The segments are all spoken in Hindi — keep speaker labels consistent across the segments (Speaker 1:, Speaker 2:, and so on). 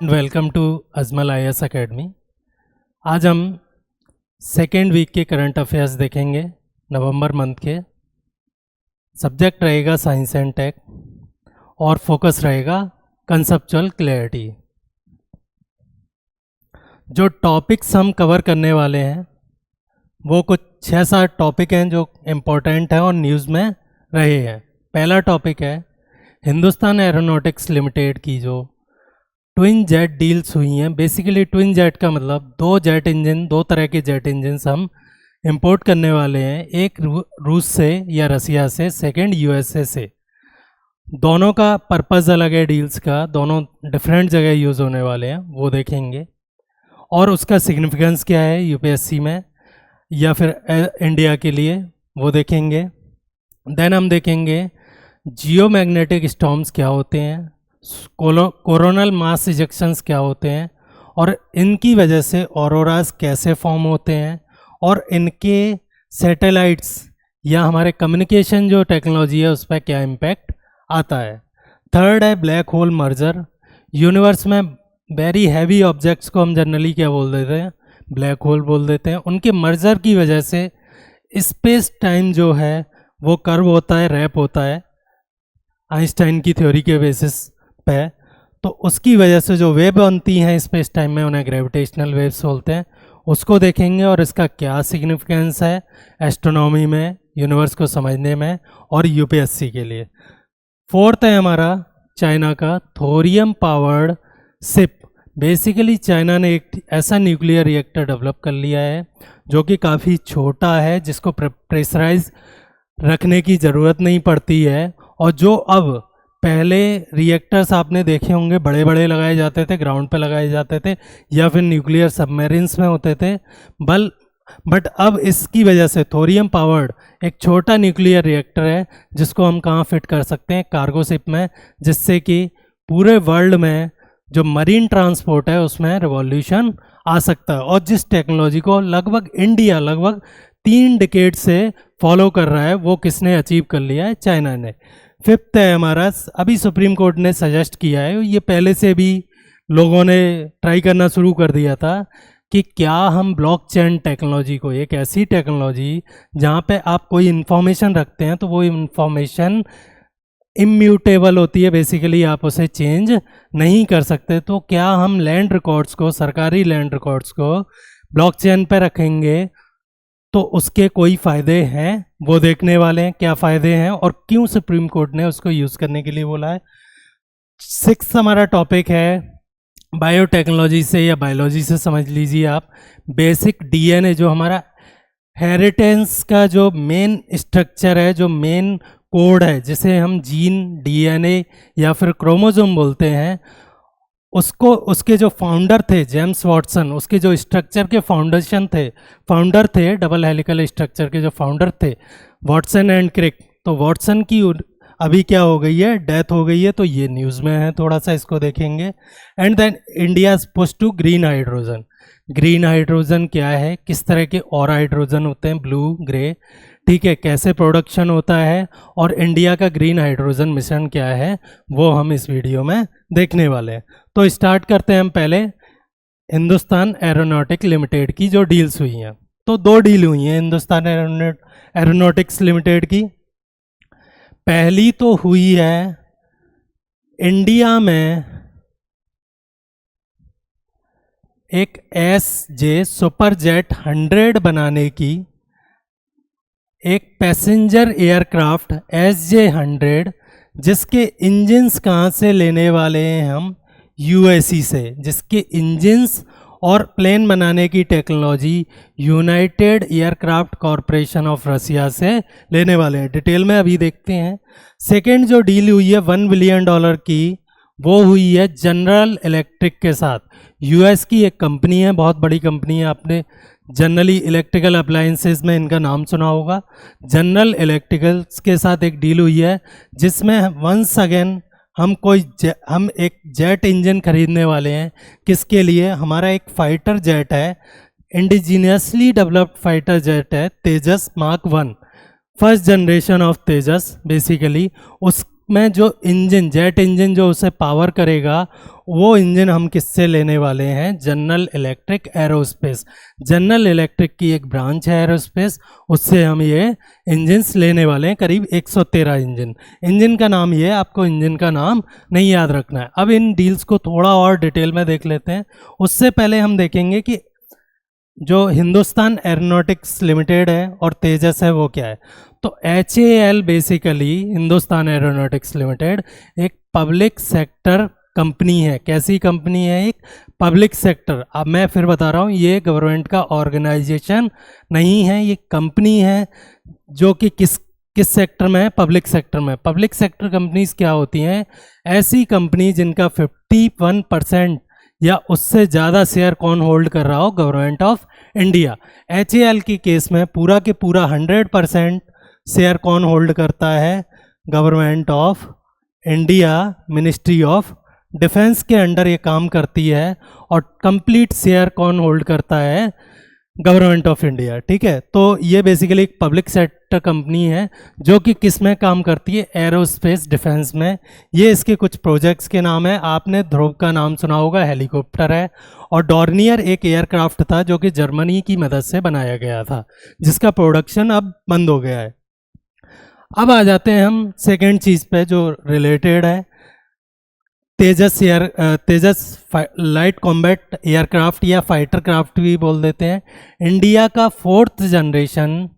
Speaker 1: Welcome to Ajmal IAS academy. आज हम सेकेंड वीक के करंट अफेयर्स देखेंगे नवंबर मंथ के। सब्जेक्ट रहेगा साइंस एंड टेक और फोकस रहेगा कंसेप्चुअल क्लैरिटी। जो टॉपिक्स हम कवर करने वाले हैं वो कुछ 6-7 टॉपिक हैं जो इम्पोर्टेंट हैं और न्यूज़ में रहे हैं। पहला टॉपिक है हिंदुस्तान एरोनॉटिक्स लिमिटेड की जो ट्विन जेट डील्स हुई हैं। बेसिकली ट्विन जेट का मतलब दो तरह के जेट इंजन हम इंपोर्ट करने वाले हैं, एक रूस से या रसिया से, सेकंड USA से। दोनों का पर्पज़ अलग है डील्स का, दोनों डिफरेंट जगह यूज़ होने वाले हैं, वो देखेंगे। और उसका सिग्निफिकेंस क्या है UPSC में या फिर इंडिया के लिए, वो देखेंगे। देन हम देखेंगे जियोमैग्नेटिक स्टॉर्म्स क्या होते हैं, कोरोनल मास इजेक्शंस क्या होते हैं और इनकी वजह से ऑरोरास कैसे फॉर्म होते हैं और इनके सैटेलाइट्स या हमारे कम्युनिकेशन जो टेक्नोलॉजी है उस पर क्या इम्पैक्ट आता है। थर्ड है ब्लैक होल मर्जर। यूनिवर्स में वेरी हैवी ऑब्जेक्ट्स को हम जनरली क्या बोल देते हैं, ब्लैक होल बोल देते हैं। उनके मर्जर की वजह से स्पेस टाइम जो है वो कर्व होता है, रैप होता है आइंस्टाइन की थ्योरी के बेसिस पे। तो उसकी वजह से जो वेव बनती हैं स्पेस टाइम में उन्हें ग्रेविटेशनल वेव्स बोलते हैं, उसको देखेंगे और इसका क्या सिग्निफिकेंस है एस्ट्रोनॉमी में, यूनिवर्स को समझने में और UPSC के लिए। फोर्थ है हमारा चाइना का thorium powered ship. Basically China ने एक ऐसा न्यूक्लियर रिएक्टर डेवलप कर लिया है जो कि काफ़ी छोटा है, जिसको प्रेशराइज रखने की ज़रूरत नहीं पड़ती है। और जो अब पहले रिएक्टर्स आपने देखे होंगे बड़े बड़े लगाए जाते थे, ग्राउंड पे लगाए जाते थे या फिर न्यूक्लियर सबमरीन्स में होते थे, बट अब इसकी वजह से थोरियम पावर्ड एक छोटा न्यूक्लियर रिएक्टर है जिसको हम कहाँ फिट कर सकते हैं, कार्गो शिप में, जिससे कि पूरे वर्ल्ड में जो मरीन ट्रांसपोर्ट है उसमें रिवॉल्यूशन आ सकता है। और जिस टेक्नोलॉजी को लगभग इंडिया 3 डिकेड से फॉलो कर रहा है वो किसने अचीव कर लिया है, चाइना ने। फिफ्थ है हमारा, अभी सुप्रीम कोर्ट ने सजेस्ट किया है, ये पहले से भी लोगों ने ट्राई करना शुरू कर दिया था कि क्या हम ब्लॉकचेन टेक्नोलॉजी को, एक ऐसी टेक्नोलॉजी जहाँ पे आप कोई इन्फॉर्मेशन रखते हैं तो वो इन्फॉर्मेशन इम्यूटेबल होती है, बेसिकली आप उसे चेंज नहीं कर सकते, तो क्या हम लैंड रिकॉर्ड्स को, सरकारी लैंड रिकॉर्ड्स को ब्लॉकचेन पे रखेंगे तो उसके कोई फ़ायदे हैं, वो देखने वाले हैं क्या फ़ायदे हैं और क्यों सुप्रीम कोर्ट ने उसको यूज़ करने के लिए बोला है। 6 हमारा टॉपिक है बायोटेक्नोलॉजी से या बायोलॉजी से समझ लीजिए आप, बेसिक DNA जो हमारा हेरिटेंस का जो मेन स्ट्रक्चर है, जो मेन कोड है, जिसे हम जीन, DNA या फिर क्रोमोसोम बोलते हैं, उसको, उसके जो फाउंडर थे जेम्स वाटसन, उसके जो स्ट्रक्चर के फाउंडर थे डबल हेलिकल स्ट्रक्चर के जो फाउंडर थे वाटसन एंड क्रिक। तो वाटसन की अभी क्या हो गई है, डेथ हो गई है, तो ये न्यूज़ में है, थोड़ा सा इसको देखेंगे। And then India push to green hydrogen. Green hydrogen क्या है, किस तरह के और हाइड्रोजन होते हैं, ब्लू, ग्रे, ठीक है, कैसे प्रोडक्शन होता है और इंडिया का ग्रीन हाइड्रोजन मिशन क्या है, वो हम इस वीडियो में देखने वाले हैं। तो स्टार्ट करते हैं हम पहले हिंदुस्तान एरोनॉटिक लिमिटेड की जो डील्स हुई हैं। तो 2 डील हुई हैं हिंदुस्तान एरोनॉटिक्स लिमिटेड की। पहली तो हुई है इंडिया में एक SJ सुपर जेट 100 बनाने की, एक पैसेंजर एयरक्राफ्ट SJ100, जिसके इंजन्स कहाँ से लेने वाले हैं हम, UAE से, जिसके इंजन्स और प्लेन बनाने की technology united aircraft corporation of Russia से लेने वाले हैं। डिटेल में अभी देखते हैं। सेकेंड जो डील हुई है $1 बिलियन की, वो हुई है जनरल इलेक्ट्रिक के साथ। US की एक कंपनी है, बहुत बड़ी कंपनी है, आपने जनरली इलेक्ट्रिकल अप्लायंसेस में इनका नाम सुना होगा। जनरल इलेक्ट्रिकल्स के साथ एक डील हुई है जिसमें वंस अगेन हम एक जेट इंजन खरीदने वाले हैं। किसके लिए, हमारा एक फाइटर जेट है, इंडिजीनियसली डेवलप्ड फाइटर जेट है तेजस Mark 1, first generation of Tejas. Basically में जो इंजन, जेट इंजन जो उसे पावर करेगा, वो इंजन हम किससे लेने वाले हैं? General electric aerospace. General electric की एक ब्रांच है एरोस्पेस, उससे हम ये इंजन्स लेने वाले हैं, करीब 113 इंजन। इंजन का नाम ये है, आपको इंजन का नाम नहीं याद रखना है। अब इन डील्स को थोड़ा और डिटेल में देख लेते हैं। उससे पहले हम देखेंगे कि जो हिंदुस्तान एरोनॉटिक्स लिमिटेड है और तेजस है वो क्या है। तो HAL basically Hindustan aeronautics limited एक पब्लिक सेक्टर कंपनी है। कैसी कंपनी है? एक पब्लिक सेक्टर। अब मैं फिर बता रहा हूँ, ये गवर्नमेंट का ऑर्गेनाइजेशन नहीं है, ये कंपनी है जो कि किस सेक्टर में है? पब्लिक सेक्टर में। पब्लिक सेक्टर कंपनीज क्या होती हैं? ऐसी कंपनी जिनका 51% या उससे ज़्यादा शेयर कौन होल्ड कर रहा हो? Government of India. HAL की केस में पूरा के पूरा 100% शेयर कौन होल्ड करता है? Government of India, ministry of defence के अंडर ये काम करती है। और कंप्लीट शेयर कौन होल्ड करता है? Government of India. ठीक है, तो ये बेसिकली एक पब्लिक सेक्टर कंपनी है जो कि किस में काम करती है? एरोस्पेस डिफेंस में। ये इसके कुछ प्रोजेक्ट्स के नाम है। आपने ध्रुव का नाम सुना होगा, हेलीकॉप्टर है। और डॉर्नियर एक एयरक्राफ्ट था जो कि जर्मनी की मदद से बनाया गया था, जिसका प्रोडक्शन अब बंद हो गया है। अब आ जाते हैं हम सेकेंड चीज़ पे जो रिलेटेड है, तेजस लाइट कॉम्बैट एयरक्राफ्ट या फाइटर क्राफ्ट भी बोल देते हैं। इंडिया का 4th generation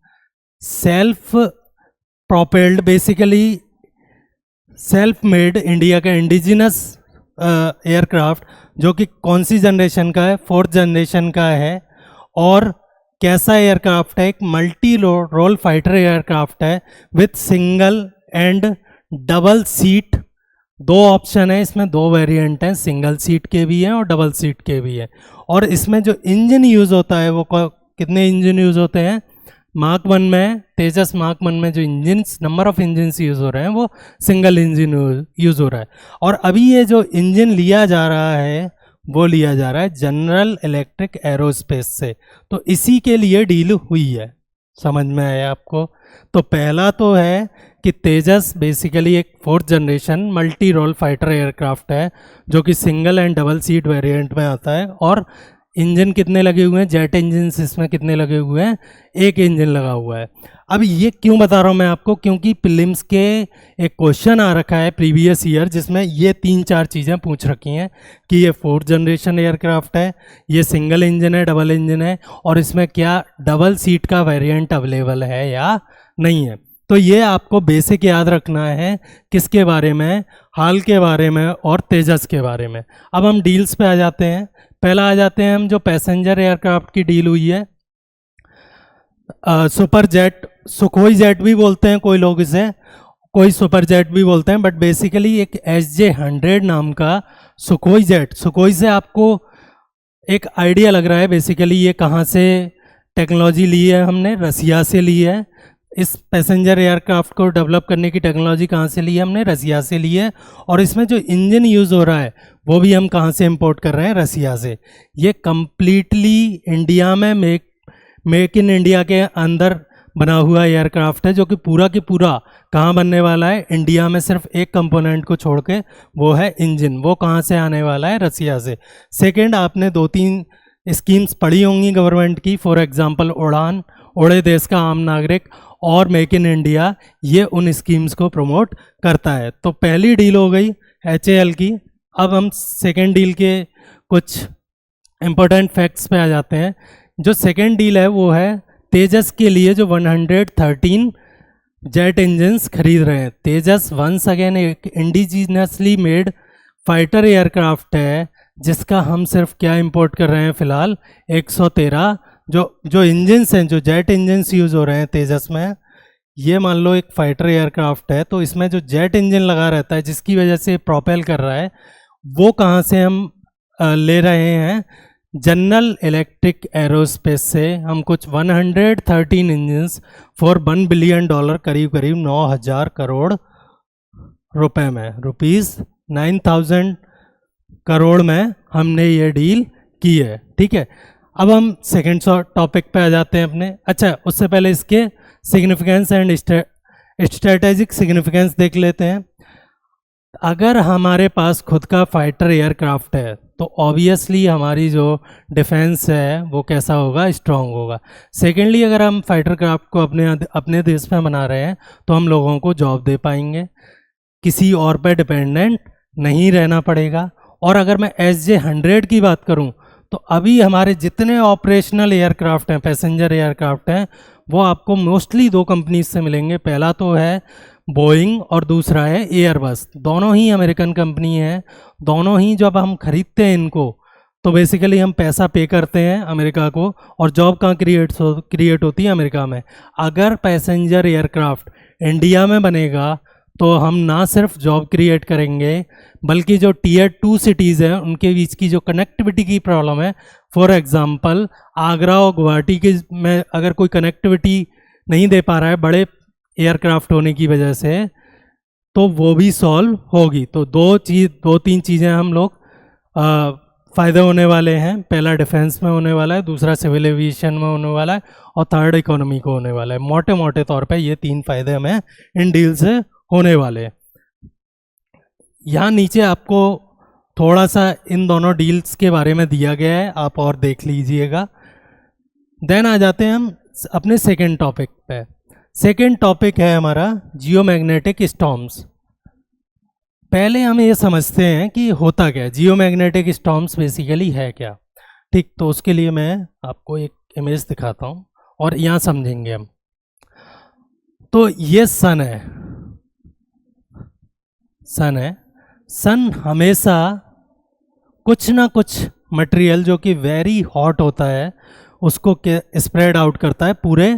Speaker 1: self propelled, basically self made, India का इंडिजिनस एयरक्राफ्ट, जो कि कौन सी जनरेशन का है? 4th जनरेशन का है। और कैसा एयरक्राफ्ट है? एक मल्टी रोल फाइटर एयरक्राफ्ट है with single and double seat. दो ऑप्शन है इसमें, दो वेरिएंट हैं, सिंगल सीट के भी हैं और डबल सीट के भी हैं। और इसमें जो इंजन यूज़ होता है वो कितने इंजन यूज़ होते हैं? मार्क 1 में, तेजस मार्क 1 में जो engine, number of engine use हो रहे हैं वो सिंगल इंजन यूज़ हो रहा है। और अभी ये जो इंजन लिया जा रहा है वो लिया जा रहा है जनरल इलेक्ट्रिक एरोस्पेस से। तो इसी के लिए डील हुई है। समझ में आया आपको? तो पहला तो है कि तेजस बेसिकली एक 4th generation multi role fighter aircraft है जो कि single and double seat variant में आता है। और इंजन कितने लगे हुए हैं? जेट इंजन इसमें कितने लगे हुए हैं? एक इंजन लगा हुआ है। अब ये क्यों बता रहा हूँ मैं आपको? क्योंकि प्रीलिम्स के एक क्वेश्चन आ रखा है प्रीवियस ईयर जिसमें ये 3-4 चीज़ें पूछ रखी हैं कि ये 4th जनरेशन एयरक्राफ्ट है, ये सिंगल इंजन है, डबल इंजन है, और इसमें क्या डबल सीट का वेरिएंट अवेलेबल है या नहीं है। तो ये आपको बेसिक याद रखना है। किसके बारे में? हाल के बारे में और तेजस के बारे में। अब हम डील्स पे आ जाते हैं। पहला आ जाते हैं हम जो पैसेंजर एयरक्राफ्ट की डील हुई है, सुपर जेट, सुखोई जेट भी बोलते हैं कोई लोग इसे, कोई सुपर जेट भी बोलते हैं, बट बेसिकली एक SJ-100 नाम का सुखोई जेट। सुखोई से आपको एक आइडिया लग रहा है बेसिकली ये कहाँ से टेक्नोलॉजी ली है? हमने रसिया से ली है। इस पैसेंजर एयरक्राफ्ट को डेवलप करने की टेक्नोलॉजी कहाँ से ली है? हमने रसिया से ली है। और इसमें जो इंजन यूज़ हो रहा है वो भी हम कहाँ से इंपोर्ट कर रहे हैं? रसिया से। ये कम्प्लीटली इंडिया में मेक इन इंडिया के अंदर बना हुआ एयरक्राफ्ट है जो कि पूरा की पूरा कहाँ बनने वाला है? इंडिया में सिर्फ एक कंपोनेंट को छोड़ के, वो है इंजन। वो कहाँ से आने वाला है? रसिया से। सेकेंड, आपने 2-3 स्कीम्स पढ़ी होंगी गवर्नमेंट की, फॉर एग्जांपल उड़ान, उड़े देश का आम नागरिक, और मेक इन इंडिया, ये उन स्कीम्स को प्रमोट करता है। तो पहली डील हो गई HAL की। अब हम सेकेंड डील के कुछ इम्पोर्टेंट फैक्ट्स पे आ जाते हैं। जो सेकेंड डील है वो है तेजस के लिए जो 113 जेट इंजन्स खरीद रहे हैं। तेजस वंस अगेन एक इंडिजिनसली मेड फाइटर एयरक्राफ्ट है जिसका हम सिर्फ क्या इंपोर्ट कर रहे हैं फ़िलहाल? 113 जो इंजन्स हैं, जो जेट इंजन्स यूज़ हो रहे हैं तेजस में। ये मान लो एक फाइटर एयरक्राफ्ट है, तो इसमें जो जेट इंजन लगा रहता है जिसकी वजह से प्रोपेल कर रहा है, वो कहाँ से हम ले रहे हैं? जनरल इलेक्ट्रिक एरोस्पेस से हम कुछ 113 इंजन्स फॉर $1 बिलियन, करीब करीब 9,000 करोड़ रुपए में, ₹9,000 करोड़ में हमने ये डील की है। ठीक है, अब हम सेकेंड टॉपिक पे आ जाते हैं अपने। अच्छा, उससे पहले इसके सिग्निफिकेंस एंड स्ट्रेटेजिक सिग्निफिकेंस देख लेते हैं। अगर हमारे पास खुद का फाइटर एयरक्राफ्ट है तो ऑब्वियसली हमारी जो डिफेंस है वो कैसा होगा, स्ट्रांग होगा। सेकेंडली, अगर हम फाइटर क्राफ्ट को अपने देश में बना रहे हैं तो हम लोगों को जॉब दे पाएंगे, किसी और पे डिपेंडेंट नहीं रहना पड़ेगा। और अगर मैं SJ-100 की बात करूं तो अभी हमारे जितने ऑपरेशनल एयरक्राफ्ट हैं, पैसेंजर एयरक्राफ्ट हैं, वो आपको मोस्टली दो कंपनीज से मिलेंगे। पहला तो है बोइंग और दूसरा है एयरबस। दोनों ही अमेरिकन कंपनी है। दोनों ही जब हम खरीदते हैं इनको तो बेसिकली हम पैसा पे करते हैं अमेरिका को, और जॉब कहाँ क्रिएट होती है, अमेरिका में। अगर पैसेंजर एयरक्राफ्ट इंडिया में बनेगा तो हम ना सिर्फ जॉब क्रिएट करेंगे बल्कि जो Tier 2 सिटीज़ हैं उनके बीच की जो कनेक्टिविटी की प्रॉब्लम है, फॉर एग्जांपल आगरा और गुवाहाटी के में अगर कोई कनेक्टिविटी नहीं दे पा रहा है बड़े एयरक्राफ्ट होने की वजह से, तो वो भी सॉल्व होगी। तो दो तीन चीज़ें हम लोग फ़ायदे होने वाले हैं। पहला डिफेंस में होने वाला है, दूसरा सिविल एविएशन में होने वाला है, और थर्ड इकोनॉमी को होने वाला है। मोटे मोटे तौर पे ये 3 फायदे हमें इन डील से होने वाले हैं। यहाँ नीचे आपको थोड़ा सा इन दोनों डील्स के बारे में दिया गया है, आप और देख लीजिएगा। देन आ जाते हैं हम अपने सेकेंड टॉपिक पे। सेकेंड टॉपिक है हमारा जियोमैग्नेटिक स्टॉर्म्स। पहले हम ये समझते हैं कि होता क्या है, जियोमैग्नेटिक स्टॉर्म्स बेसिकली है क्या। ठीक, तो उसके लिए मैं आपको एक इमेज दिखाता हूँ और यहाँ समझेंगे हम। तो ये सन है, सन हमेशा कुछ ना कुछ मटेरियल जो कि वेरी हॉट होता है उसको स्प्रेड आउट करता है पूरे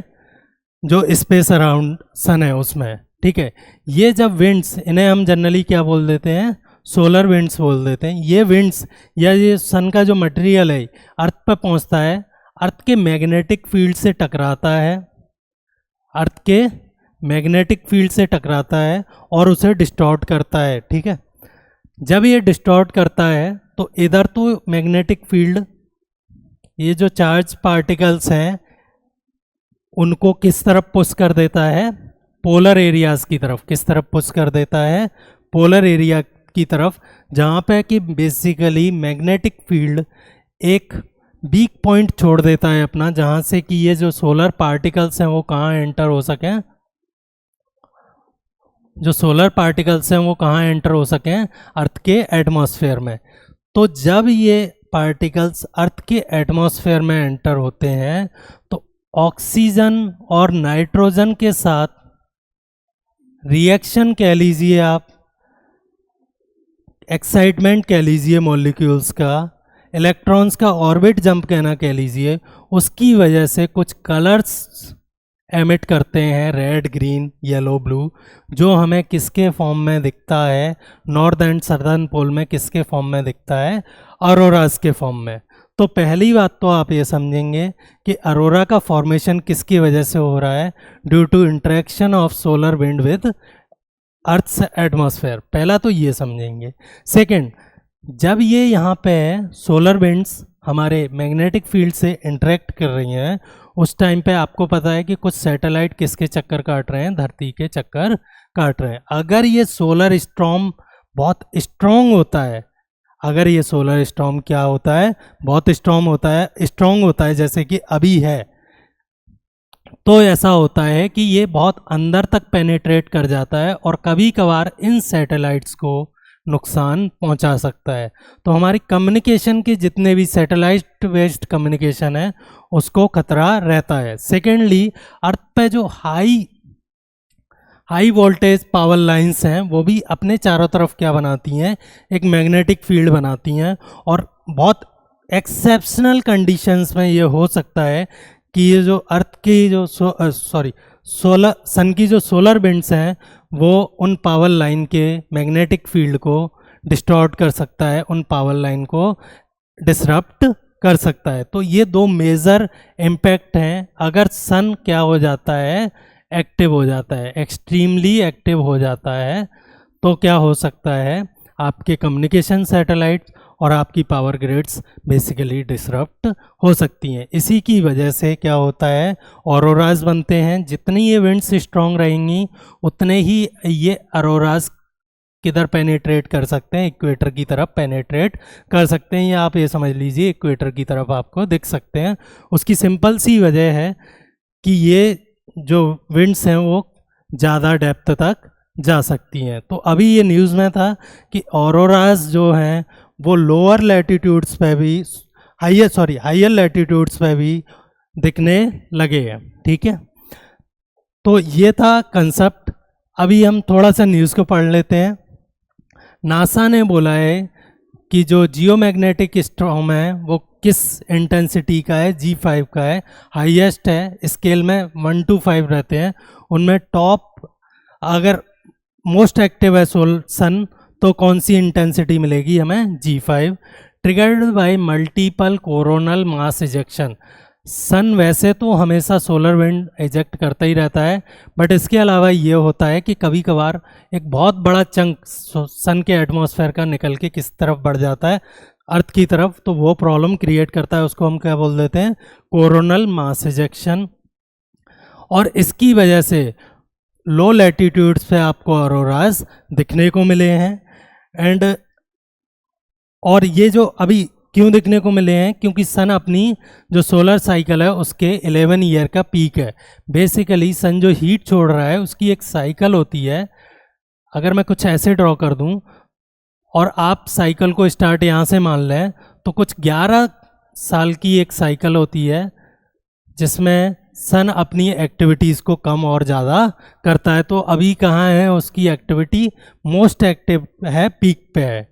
Speaker 1: जो स्पेस अराउंड सन है उसमें। ठीक है, ये जब विंड्स, इन्हें हम जनरली क्या बोल देते हैं, सोलर विंड्स बोल देते हैं। ये विंड्स या ये सन का जो मटेरियल है अर्थ पर पहुंचता है, अर्थ के मैग्नेटिक फील्ड से टकराता है, अर्थ के मैग्नेटिक फील्ड से टकराता है और उसे डिस्टॉर्ट करता है। ठीक है, जब ये डिस्टॉर्ट करता है तो इधर तो मैग्नेटिक फील्ड, ये जो चार्ज पार्टिकल्स हैं उनको किस तरफ पुश कर देता है, पोलर एरियाज की तरफ। किस तरफ पुश कर देता है, पोलर एरिया की तरफ, जहाँ पे कि बेसिकली मैग्नेटिक फील्ड एक वीक पॉइंट छोड़ देता है अपना, जहाँ से कि ये जो सोलर पार्टिकल्स हैं वो कहाँ एंटर हो सकें, जो सोलर पार्टिकल्स हैं वो कहाँ एंटर हो सकें, अर्थ के एटमॉस्फेयर में। तो जब ये पार्टिकल्स अर्थ के एटमॉस्फेयर में एंटर होते हैं तो ऑक्सीजन और नाइट्रोजन के साथ रिएक्शन कह लीजिए आप, एक्साइटमेंट कह लीजिए मॉलिक्यूल्स का, इलेक्ट्रॉन्स का ऑर्बिट जंप कहना कह लीजिए, उसकी वजह से कुछ कलर्स एमिट करते हैं, रेड, ग्रीन, येलो, ब्लू, जो हमें किसके फॉर्म में दिखता है, नॉर्थ एंड सदर्न पोल में किसके फॉर्म में दिखता है, अरोरास के फॉर्म में। तो पहली बात तो आप ये समझेंगे कि अरोरा का फॉर्मेशन किसकी वजह से हो रहा है, due to interaction of solar wind with earth's atmosphere. पहला तो ये समझेंगे। सेकंड, जब ये यहाँ पे सोलर विंड्स हमारे मैग्नेटिक फील्ड से इंटरेक्ट कर रही हैं उस टाइम पे आपको पता है कि कुछ सैटेलाइट किसके चक्कर काट रहे हैं, धरती के चक्कर काट रहे हैं। अगर ये सोलर स्टॉर्म बहुत स्ट्रॉन्ग होता है, अगर ये सोलर स्टॉर्म क्या होता है, बहुत स्ट्रॉन्ग होता है जैसे कि अभी है, तो ऐसा होता है कि ये बहुत अंदर तक पेनिट्रेट कर जाता है और कभी कभार इन सैटेलाइट्स को नुकसान पहुंचा सकता है। तो हमारी कम्युनिकेशन के जितने भी सैटेलाइट बेस्ड कम्युनिकेशन है उसको खतरा रहता है। सेकेंडली, अर्थ पे जो हाई वोल्टेज पावर लाइंस हैं वो भी अपने चारों तरफ क्या बनाती हैं, एक मैग्नेटिक फील्ड बनाती हैं, और बहुत एक्सेप्शनल कंडीशंस में ये हो सकता है कि ये जो अर्थ की जो सन की जो सोलर विंड्स हैं वो उन पावर लाइन के मैग्नेटिक फील्ड को डिस्टॉर्ट कर सकता है, उन पावर लाइन को डिसरप्ट कर सकता है। तो ये दो मेजर इम्पैक्ट हैं। अगर सन क्या हो जाता है, एक्टिव हो जाता है, एक्सट्रीमली एक्टिव हो जाता है, तो क्या हो सकता है, आपके कम्युनिकेशन सैटेलाइट्स और आपकी पावर ग्रिड्स बेसिकली डिसरप्ट हो सकती हैं। इसी की वजह से क्या होता है, ऑरोराज बनते हैं। जितनी ये विंड्स स्ट्रॉन्ग रहेंगी उतने ही ये ऑरोराज किधर पेनिट्रेट कर सकते हैं, इक्वेटर की तरफ पेनिट्रेट कर सकते हैं, या आप ये समझ लीजिए इक्वेटर की तरफ आपको दिख सकते हैं। उसकी सिंपल सी वजह है कि ये जो विंड्स हैं वो ज़्यादा डेप्थ तक जा सकती हैं। तो अभी ये न्यूज़ में था कि ऑरोरास जो हैं वो लोअर लैटिट्यूड्स पे भी हाइयर लैटिट्यूड्स पे भी दिखने लगे हैं। ठीक है, तो ये था कंसेप्ट। अभी हम थोड़ा सा न्यूज़ को पढ़ लेते हैं। नासा ने बोला है कि जो जियोमैग्नेटिक स्टॉर्म है वो किस इंटेंसिटी का है, G5 का है, हाईएस्ट है, स्केल में 1 to 5 रहते हैं। उनमें टॉप अगर मोस्ट एक्टिव है सन, तो कौन सी इंटेंसिटी मिलेगी हमें, G5। Triggered by multiple coronal mass ejection. Sun वैसे तो हमेशा सोलर विंड इजेक्ट करता ही रहता है, बट इसके अलावा ये होता है कि कभी कभार एक बहुत बड़ा चंक सन के एटमॉस्फेयर का निकल के किस तरफ बढ़ जाता है, अर्थ की तरफ, तो वो प्रॉब्लम क्रिएट करता है। उसको हम क्या बोल देते हैं, कोरोनल मास इजेक्शन। और इसकी वजह से लो लैटिट्यूड्स पे आपको ऑरोरास दिखने को मिले हैं। एंड और ये जो अभी क्यों दिखने को मिले हैं, क्योंकि सन अपनी जो सोलर साइकिल है उसके 11 ईयर का पीक है। बेसिकली सन जो हीट छोड़ रहा है उसकी एक साइकिल होती है। अगर मैं कुछ ऐसे ड्रॉ कर दूं और आप साइकिल को स्टार्ट यहाँ से मान लें, तो कुछ 11 साल की एक साइकिल होती है जिसमें सन अपनी एक्टिविटीज़ को कम और ज़्यादा करता है। तो अभी कहाँ है उसकी एक्टिविटी, मोस्ट एक्टिव है, पीक पे है।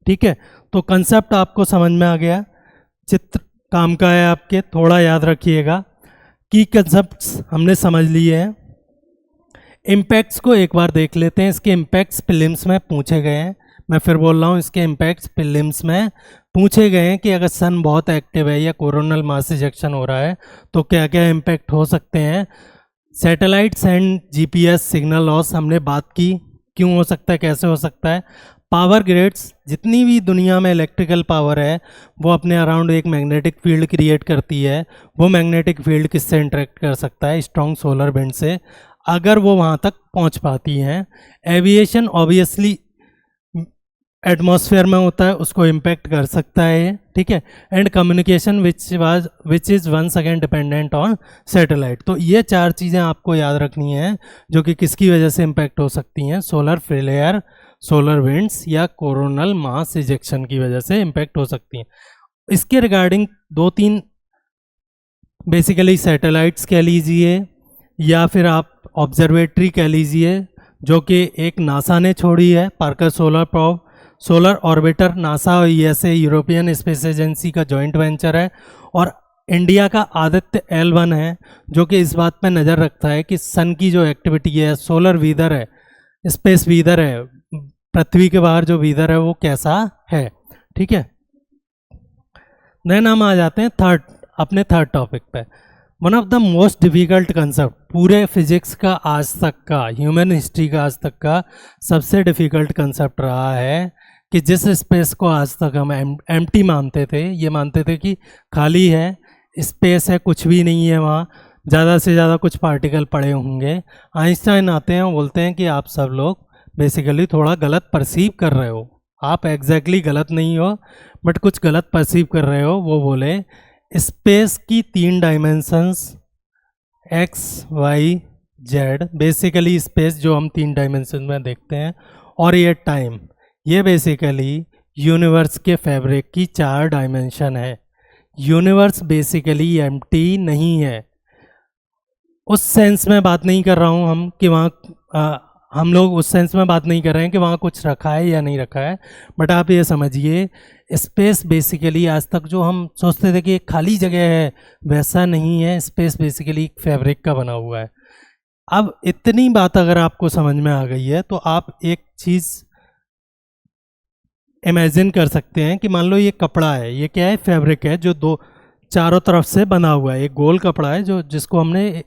Speaker 1: ठीक है, तो कंसेप्ट आपको समझ में आ गया, चित्र काम का है आपके, थोड़ा याद रखिएगा। की कंसेप्ट्स हमने समझ लिए हैं। इम्पैक्ट्स को एक बार देख लेते हैं। इसके इम्पैक्ट्स प्रीलिम्स में पूछे गए हैं। मैं फिर बोल रहा हूँ, इसके इम्पैक्ट्स प्रीलिम्स में पूछे गए हैं कि अगर सन बहुत एक्टिव है या कोरोनल मास इजेक्शन हो रहा है तो क्या क्या इम्पैक्ट हो सकते हैं। Satellites and GPS signal loss हमने बात की, क्यों हो सकता है, कैसे हो सकता है। पावर ग्रिड्स, जितनी भी दुनिया में इलेक्ट्रिकल पावर है वो अपने अराउंड एक मैग्नेटिक फील्ड क्रिएट करती है। वो मैग्नेटिक फील्ड किससे इंटरेक्ट कर सकता है, स्ट्रॉन्ग सोलर विंड से, अगर वो वहाँ तक पहुँच पाती हैं। एविएशन ऑब्वियसली एटमॉस्फेयर में होता है, उसको इम्पैक्ट कर सकता है। ठीक है, and communication which is once again dependent on satellite. तो ये 4 चीज़ें आपको याद रखनी हैं जो कि किसकी वजह से इम्पैक्ट हो सकती हैं, सोलर फ्लेयर, सोलर विंड्स या कोरोनल मास इजेक्शन की वजह से इम्पैक्ट हो सकती हैं। इसके रिगार्डिंग 2-3 बेसिकली सैटेलाइट्स कह लीजिए या फिर आप ऑब्जर्वेटरी कह लीजिए, जो कि एक नासा ने छोड़ी है, Parker solar probe, solar orbiter, NASA और यूएसए यूरोपियन स्पेस एजेंसी का जॉइंट वेंचर है, और इंडिया का आदित्य L1 है जो कि इस बात पर नज़र रखता है कि सन की जो एक्टिविटी है, सोलर वीदर है, स्पेस वीदर है, पृथ्वी के बाहर जो वीदर है वो कैसा है। ठीक है, देन हम आ जाते हैं अपने थर्ड टॉपिक पे। One of the most difficult concept पूरे फिजिक्स का आज तक का, ह्यूमन हिस्ट्री का आज तक का सबसे डिफ़िकल्ट कंसेप्ट रहा है कि जिस स्पेस को आज तक हम एम्प्टी मानते थे, ये मानते थे कि खाली है, स्पेस है, कुछ भी नहीं है वहाँ, ज़्यादा से ज़्यादा कुछ पार्टिकल पड़े होंगे। आइंस्टाइन आते हैं और बोलते हैं कि आप सब लोग बेसिकली थोड़ा गलत परसीव कर रहे हो। आप एग्जैक्टली गलत नहीं हो, बट कुछ गलत परसीव कर रहे हो। वो बोले स्पेस की 3 dimensions x, y, z, basically space जो हम 3 डायमेंशन में देखते हैं, और ये टाइम, ये बेसिकली यूनिवर्स के फैब्रिक की 4 डायमेंशन है। यूनिवर्स बेसिकली एम्प्टी नहीं है। उस सेंस में बात नहीं कर रहा हूँ हम कि वहाँ हम लोग उस सेंस में बात नहीं कर रहे हैं कि वहाँ कुछ रखा है या नहीं रखा है, बट आप ये समझिए स्पेस बेसिकली आज तक जो हम सोचते थे कि एक खाली जगह है, वैसा नहीं है। स्पेस बेसिकली एक फैब्रिक का बना हुआ है। अब इतनी बात अगर आपको समझ में आ गई है तो आप एक चीज़ इमेजिन कर सकते हैं कि मान लो ये कपड़ा है, ये क्या है, फैब्रिक है जो 2 चारों तरफ से बना हुआ है। एक गोल कपड़ा है जो जिसको हमने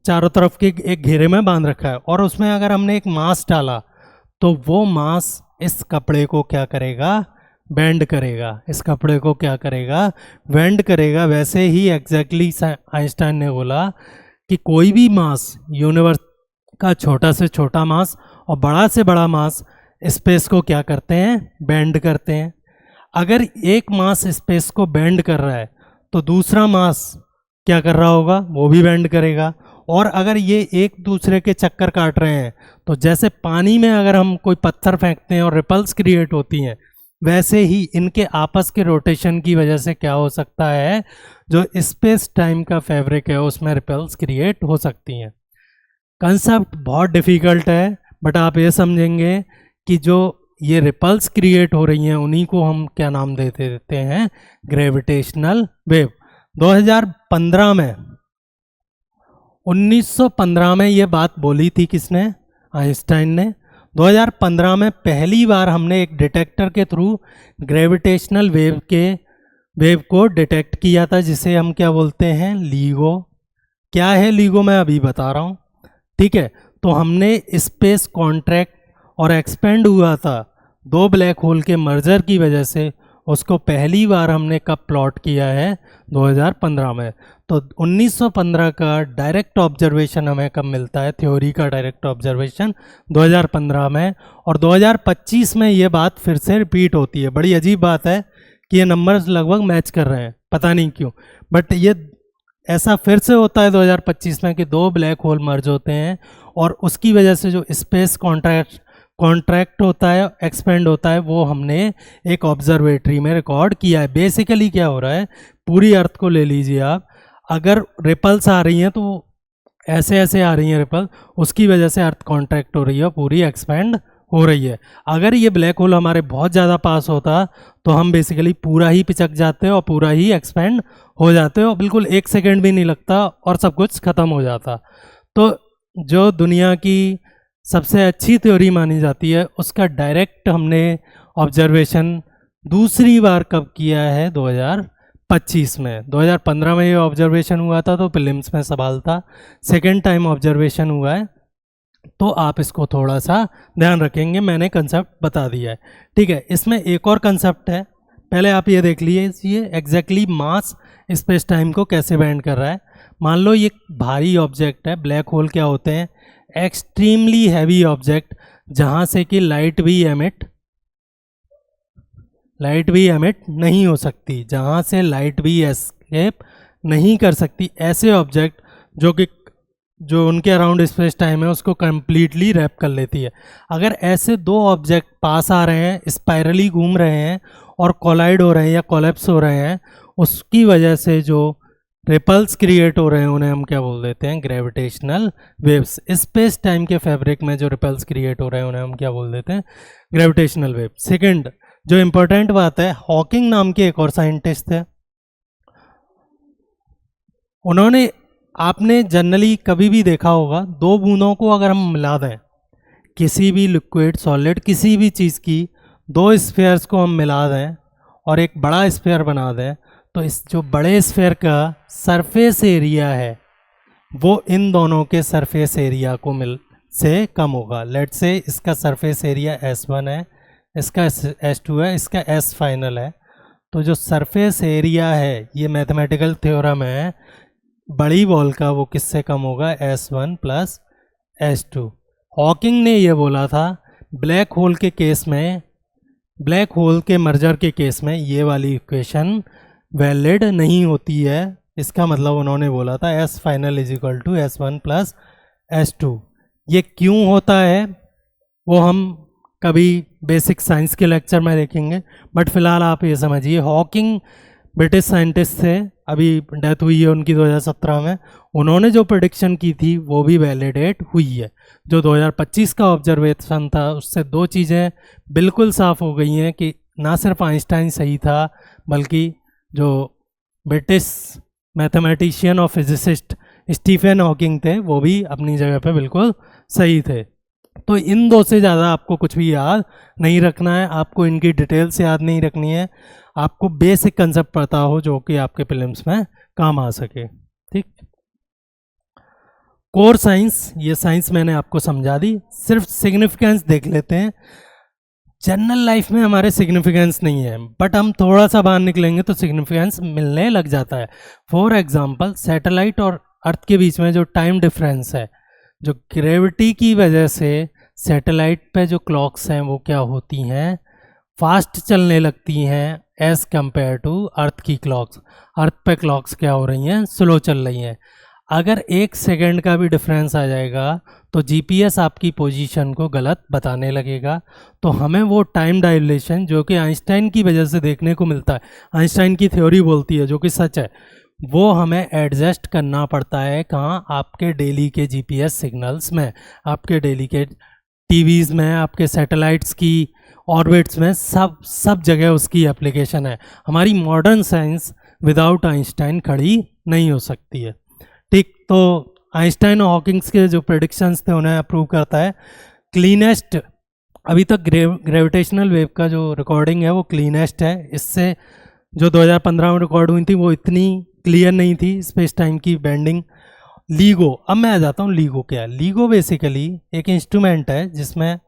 Speaker 1: चारों तरफ के एक घेरे में बांध रखा है, और उसमें अगर हमने एक मास डाला तो वो मास इस कपड़े को क्या करेगा, बेंड करेगा। इस कपड़े को क्या करेगा, बेंड करेगा। वैसे ही एग्जैक्टली आइंस्टाइन ने बोला कि कोई भी मास, यूनिवर्स का छोटा से छोटा मास और बड़ा से बड़ा मास स्पेस को क्या करते हैं, बेंड करते हैं। अगर एक मास स्पेस को बेंड कर रहा है तो दूसरा मास क्या कर रहा होगा, वो भी बेंड करेगा। और अगर ये एक दूसरे के चक्कर काट रहे हैं तो जैसे पानी में अगर हम कोई पत्थर फेंकते हैं और रिपल्स क्रिएट होती हैं, वैसे ही इनके आपस के रोटेशन की वजह से क्या हो सकता है, जो स्पेस टाइम का फैब्रिक है उसमें रिपल्स क्रिएट हो सकती हैं। कंसेप्ट बहुत डिफ़िकल्ट है, बट आप ये समझेंगे कि जो ये रिपल्स क्रिएट हो रही हैं उन्हीं को हम क्या नाम देते हैं, ग्रेविटेशनल वेव। 2015 में 1915 में ये बात बोली थी किसने, आइंस्टाइन ने। 2015 में पहली बार हमने एक डिटेक्टर के थ्रू ग्रेविटेशनल वेव को डिटेक्ट किया था, जिसे हम क्या बोलते हैं, लीगो। क्या है लीगो, मैं अभी बता रहा हूँ, ठीक है। तो हमने स्पेस कॉन्ट्रैक्ट और एक्सपेंड हुआ था दो ब्लैक होल के मर्जर की वजह से, उसको पहली बार हमने कब प्लॉट किया है, 2015 में। तो 1915 का डायरेक्ट ऑब्जर्वेशन हमें कब मिलता है, थ्योरी का डायरेक्ट ऑब्जर्वेशन 2015 में। और 2025 में ये बात फिर से रिपीट होती है। बड़ी अजीब बात है कि ये नंबर्स लगभग मैच कर रहे हैं, पता नहीं क्यों, बट ये ऐसा फिर से होता है 2025 में कि दो ब्लैक होल मर्ज होते हैं और उसकी वजह से जो स्पेस कॉन्ट्रैक्ट होता है, एक्सपेंड होता है, वो हमने एक ऑब्जर्वेटरी में रिकॉर्ड किया है। बेसिकली क्या हो रहा है, पूरी अर्थ को ले लीजिए आप, अगर रिपल्स आ रही हैं तो ऐसे ऐसे आ रही हैं रिपल, उसकी वजह से अर्थ कॉन्ट्रैक्ट हो रही है, पूरी एक्सपेंड हो रही है। अगर ये ब्लैक होल हमारे बहुत ज़्यादा पास होता तो हम बेसिकली पूरा ही पिचक जाते और पूरा ही एक्सपेंड हो जाते और बिल्कुल एक सेकेंड भी नहीं लगता और सब कुछ ख़त्म हो जाता। तो जो दुनिया की सबसे अच्छी थ्योरी मानी जाती है उसका डायरेक्ट हमने ऑब्जर्वेशन दूसरी बार कब किया है, 2025 में। 2015 में ये ऑब्जर्वेशन हुआ था तो प्रीलिम्स में सवाल था, सेकेंड टाइम ऑब्जर्वेशन हुआ है, तो आप इसको थोड़ा सा ध्यान रखेंगे। मैंने कंसेप्ट बता दिया है, ठीक है। इसमें एक और कंसेप्ट है, पहले आप ये देख लीजिए एग्जैक्टली मास स्पेस टाइम को कैसे बैंड कर रहा है। मान लो ये भारी ऑब्जेक्ट है, ब्लैक होल क्या होते हैं, एक्सट्रीमली हैवी ऑब्जेक्ट, जहाँ से कि लाइट भी एमिट नहीं हो सकती, जहाँ से लाइट भी एस्केप नहीं कर सकती। ऐसे ऑब्जेक्ट जो उनके अराउंड स्पेस टाइम है उसको कम्प्लीटली रैप कर लेती है। अगर ऐसे दो ऑब्जेक्ट पास आ रहे हैं, स्पाइरली घूम रहे हैं और कोलाइड हो रहे हैं या कोलैप्स हो रहे हैं, उसकी वजह से जो रिपल्स क्रिएट हो रहे हैं उन्हें हम क्या बोल देते हैं, ग्रेविटेशनल वेव्स। स्पेस टाइम के फैब्रिक में जो रिपल्स क्रिएट हो रहे हैं उन्हें हम क्या बोल देते हैं, ग्रेविटेशनल वेव। सेकंड जो इंपॉर्टेंट बात है, हॉकिंग नाम के एक और साइंटिस्ट थे, उन्होंने, आपने जनरली कभी भी देखा होगा, दो बूंदों को अगर हम मिला दें, किसी भी लिक्विड सॉलिड किसी भी चीज़ की दो स्फेयर्स को हम मिला दें और एक बड़ा स्फेयर बना दें, तो इस जो बड़े स्फेयर का सरफेस एरिया है वो इन दोनों के सरफेस एरिया को से कम होगा। लेट से इसका सरफेस एरिया S1 है, इसका S2 है, इसका S फाइनल है। तो जो सरफेस एरिया है, ये मैथमेटिकल थ्योरम है, बड़ी बॉल का वो किससे कम होगा, S1 प्लस S2। हॉकिंग ने ये बोला था ब्लैक होल के केस में, ब्लैक होल के मर्जर के केस में ये वाली इक्वेशन वैलिड नहीं होती है। इसका मतलब उन्होंने बोला था S final is equal to S1 plus S2। ये क्यों होता है वो हम कभी बेसिक साइंस के लेक्चर में देखेंगे, बट फिलहाल आप ये समझिए, हॉकिंग ब्रिटिश साइंटिस्ट थे, अभी डेथ हुई है उनकी 2017 में। उन्होंने जो प्रेडिक्शन की थी वो भी वैलिडेट हुई है। जो 2025 का ऑब्जर्वेशन था उससे दो चीज़ें बिल्कुल साफ हो गई हैं कि ना सिर्फ आइंस्टाइन सही था, बल्कि जो ब्रिटिश मैथमेटिशियन और फिजिसिस्ट स्टीफन हॉकिंग थे वो भी अपनी जगह पे बिल्कुल सही थे। तो इन दो से ज़्यादा आपको कुछ भी याद नहीं रखना है, आपको इनकी डिटेल से याद नहीं रखनी है, आपको बेसिक कंसेप्ट पता हो जो कि आपके प्रीलिम्स में काम आ सके, ठीक। कोर साइंस, ये साइंस मैंने आपको समझा दी, सिर्फ सिग्निफिकेंस देख लेते हैं। जनरल लाइफ में हमारे सिग्निफिकेंस नहीं है, बट हम थोड़ा सा बाहर निकलेंगे तो सिग्निफिकेंस मिलने लग जाता है। फॉर एग्जांपल, सैटेलाइट और अर्थ के बीच में जो टाइम डिफरेंस है, जो ग्रेविटी की वजह से सैटेलाइट पे जो क्लॉक्स हैं वो क्या होती हैं, फास्ट चलने लगती हैं एज़ कंपेयर टू अर्थ की क्लॉक्स। अर्थ पे क्लॉक्स क्या हो रही हैं, स्लो चल रही हैं। अगर 1 सेकंड का भी डिफरेंस आ जाएगा तो जीपीएस आपकी पोजीशन को गलत बताने लगेगा। तो हमें वो टाइम डायलेशन जो कि आइंस्टाइन की वजह से देखने को मिलता है, आइंस्टाइन की थ्योरी बोलती है जो कि सच है, वो हमें एडजस्ट करना पड़ता है। कहाँ, आपके डेली के जीपीएस सिग्नल्स में, आपके डेली के टीवीज़ में, आपके सैटेलाइट्स की ऑर्बिट्स में, सब जगह उसकी एप्लीकेशन है। हमारी मॉडर्न साइंस विदाउट आइंस्टाइन खड़ी नहीं हो सकती है। ठीक, तो आइंस्टाइन और हॉकिंग्स के जो प्रेडिक्शंस थे उन्हें अप्रूव करता है। क्लीनेस्ट, अभी तक ग्रेविटेशनल वेव का जो रिकॉर्डिंग है वो क्लीनेस्ट है। इससे जो 2015 में रिकॉर्ड हुई थी वो इतनी क्लियर नहीं थी, स्पेस टाइम की बेंडिंग। लीगो, अब मैं आ जाता हूँ लीगो क्या है। लीगो बेसिकली एक इंस्ट्रूमेंट है जिसमें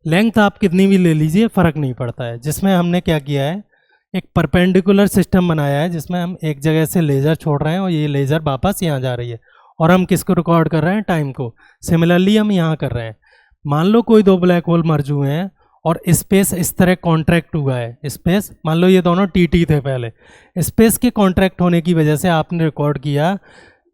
Speaker 1: लेंथ आप कितनी भी ले लीजिए फ़र्क नहीं पड़ता है। जिसमें हमने क्या किया है, एक परपेंडिकुलर सिस्टम बनाया है जिसमें हम एक जगह से लेज़र छोड़ रहे हैं और ये लेज़र वापस यहाँ जा रही है, और हम किसको रिकॉर्ड कर रहे हैं, टाइम को। सिमिलरली हम यहाँ कर रहे हैं। मान लो कोई दो ब्लैक होल मर्ज हुए हैं और स्पेस इस तरह कॉन्ट्रैक्ट हुआ है। स्पेस, मान लो ये दोनों टी थे पहले, स्पेस के कॉन्ट्रैक्ट होने की वजह से आपने रिकॉर्ड किया